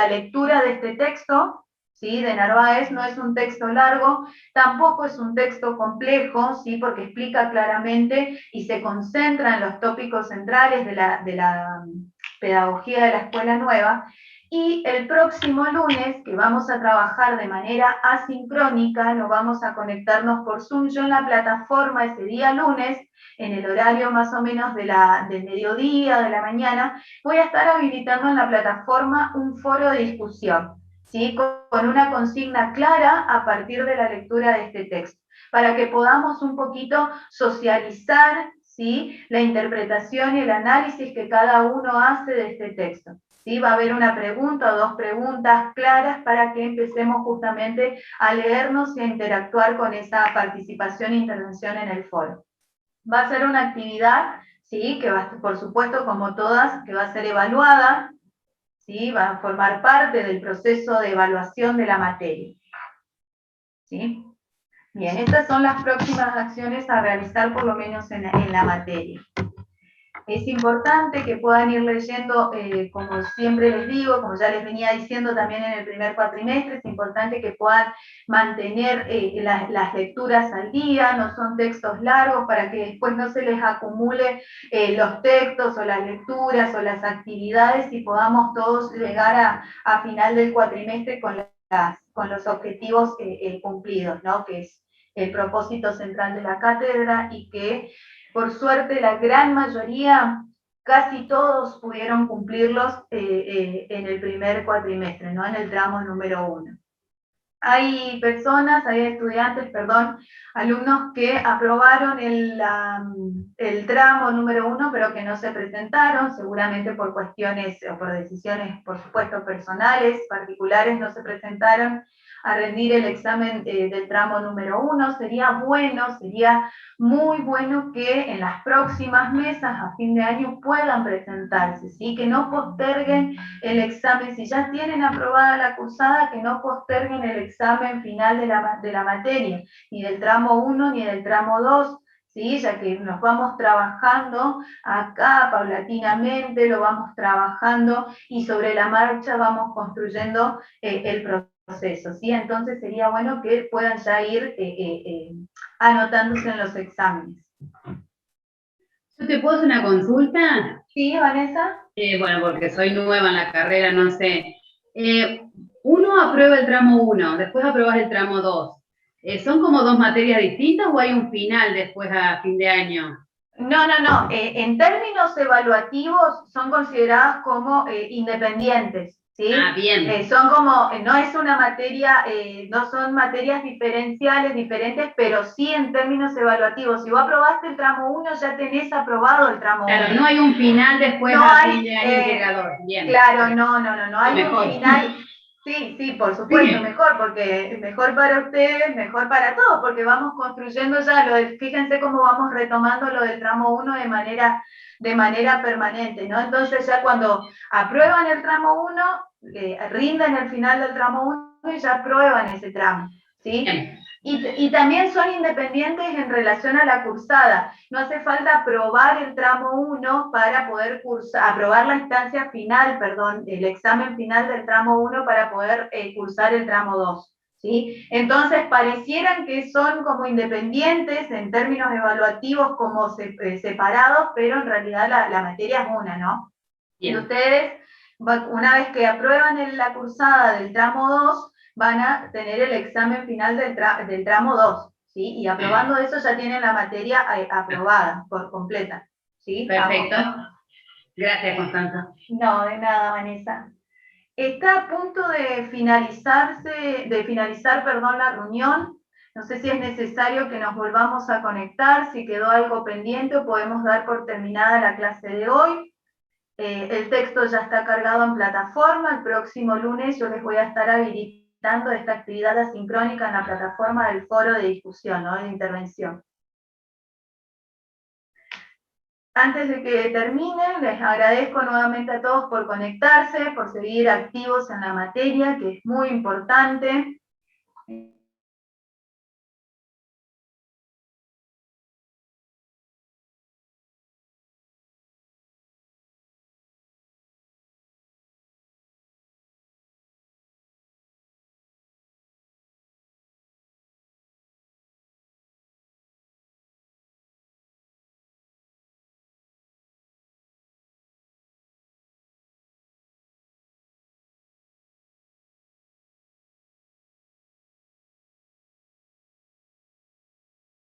lectura de este texto, ¿sí? De Narváez. No es un texto largo, tampoco es un texto complejo, ¿sí? Porque explica claramente y se concentra en los tópicos centrales de la pedagogía de la escuela nueva. Y el próximo lunes, que vamos a trabajar de manera asincrónica, no vamos a conectarnos por Zoom, yo en la plataforma ese día lunes, en el horario más o menos del mediodía, de la mañana, voy a estar habilitando en la plataforma un foro de discusión, ¿sí? Con una consigna clara a partir de la lectura de este texto, para que podamos un poquito socializar, ¿sí? La interpretación y el análisis que cada uno hace de este texto. ¿Sí? Va a haber una pregunta o dos preguntas claras para que empecemos justamente a leernos y a interactuar con esa participación e intervención en el foro. Va a ser una actividad, ¿sí? Que va, por supuesto, como todas, que va a ser evaluada, ¿sí? Va a formar parte del proceso de evaluación de la materia, ¿sí? Bien, estas son las próximas acciones a realizar, por lo menos en la materia. Es importante que puedan ir leyendo, como siempre les digo, como ya les venía diciendo también en el primer cuatrimestre, es importante que puedan mantener las lecturas al día, no son textos largos para que después no se les acumule los textos o las lecturas o las actividades y podamos todos llegar a final del cuatrimestre con los objetivos cumplidos, ¿no? Que es el propósito central de la cátedra y que por suerte, la gran mayoría, casi todos pudieron cumplirlos en el primer cuatrimestre, ¿no? En el tramo número 1. Hay alumnos que aprobaron el tramo número 1, pero que no se presentaron, seguramente por cuestiones o por decisiones, por supuesto, personales, particulares, no se presentaron a rendir el examen del tramo número 1. Sería muy bueno que en las próximas mesas a fin de año puedan presentarse, ¿sí? Que no posterguen el examen, si ya tienen aprobada la cursada, que no posterguen el examen final de la materia, ni del tramo 1 ni del tramo 2, ¿sí? Ya que nos vamos trabajando acá paulatinamente, lo vamos trabajando y sobre la marcha vamos construyendo el proceso, ¿sí? Entonces sería bueno que puedan ya ir anotándose en los exámenes. ¿Yo te puedo hacer una consulta? Sí, Vanessa. Bueno, porque soy nueva en la carrera, no sé. Uno aprueba el tramo 1, después apruebas el tramo 2. ¿Son como dos materias distintas o hay un final después a fin de año? No. En términos evaluativos son consideradas como independientes, ¿sí? Ah, bien. Son como, no es una materia, no son materias diferenciales, diferentes, pero sí en términos evaluativos. Si vos aprobaste el tramo 1, ya tenés aprobado el tramo 1. Claro, no hay un final después No a hay, fin de año integrador. Bien. Claro, no hay Mejor. un final. Sí, por supuesto, mejor, porque mejor para ustedes, mejor para todos, porque vamos construyendo ya fíjense cómo vamos retomando lo del tramo 1 de manera permanente, ¿no? Entonces ya cuando aprueban el tramo 1, rinden el final del tramo 1 y ya aprueban ese tramo, ¿sí? Bien. Y también son independientes en relación a la cursada. No hace falta aprobar el tramo 1 para poder aprobar la instancia final, el examen final del tramo 1 para poder cursar el tramo 2. ¿Sí? Entonces parecieran que son como independientes en términos evaluativos, como separados, pero en realidad la materia es una, ¿no? Bien. Y ustedes, una vez que aprueban la cursada del tramo 2, van a tener el examen final del tramo 2, ¿sí? Y aprobando eso ya tienen la materia aprobada por completa, ¿sí? Perfecto. Gracias, Constanza. No, de nada, Vanessa. Está a punto de finalizar, la reunión. No sé si es necesario que nos volvamos a conectar, si quedó algo pendiente o podemos dar por terminada la clase de hoy. El texto ya está cargado en plataforma. El próximo lunes yo les voy a estar habilitando esta actividad asincrónica en la plataforma del foro de discusión, ¿no? De intervención. Antes de que termine, les agradezco nuevamente a todos por conectarse, por seguir activos en la materia, que es muy importante.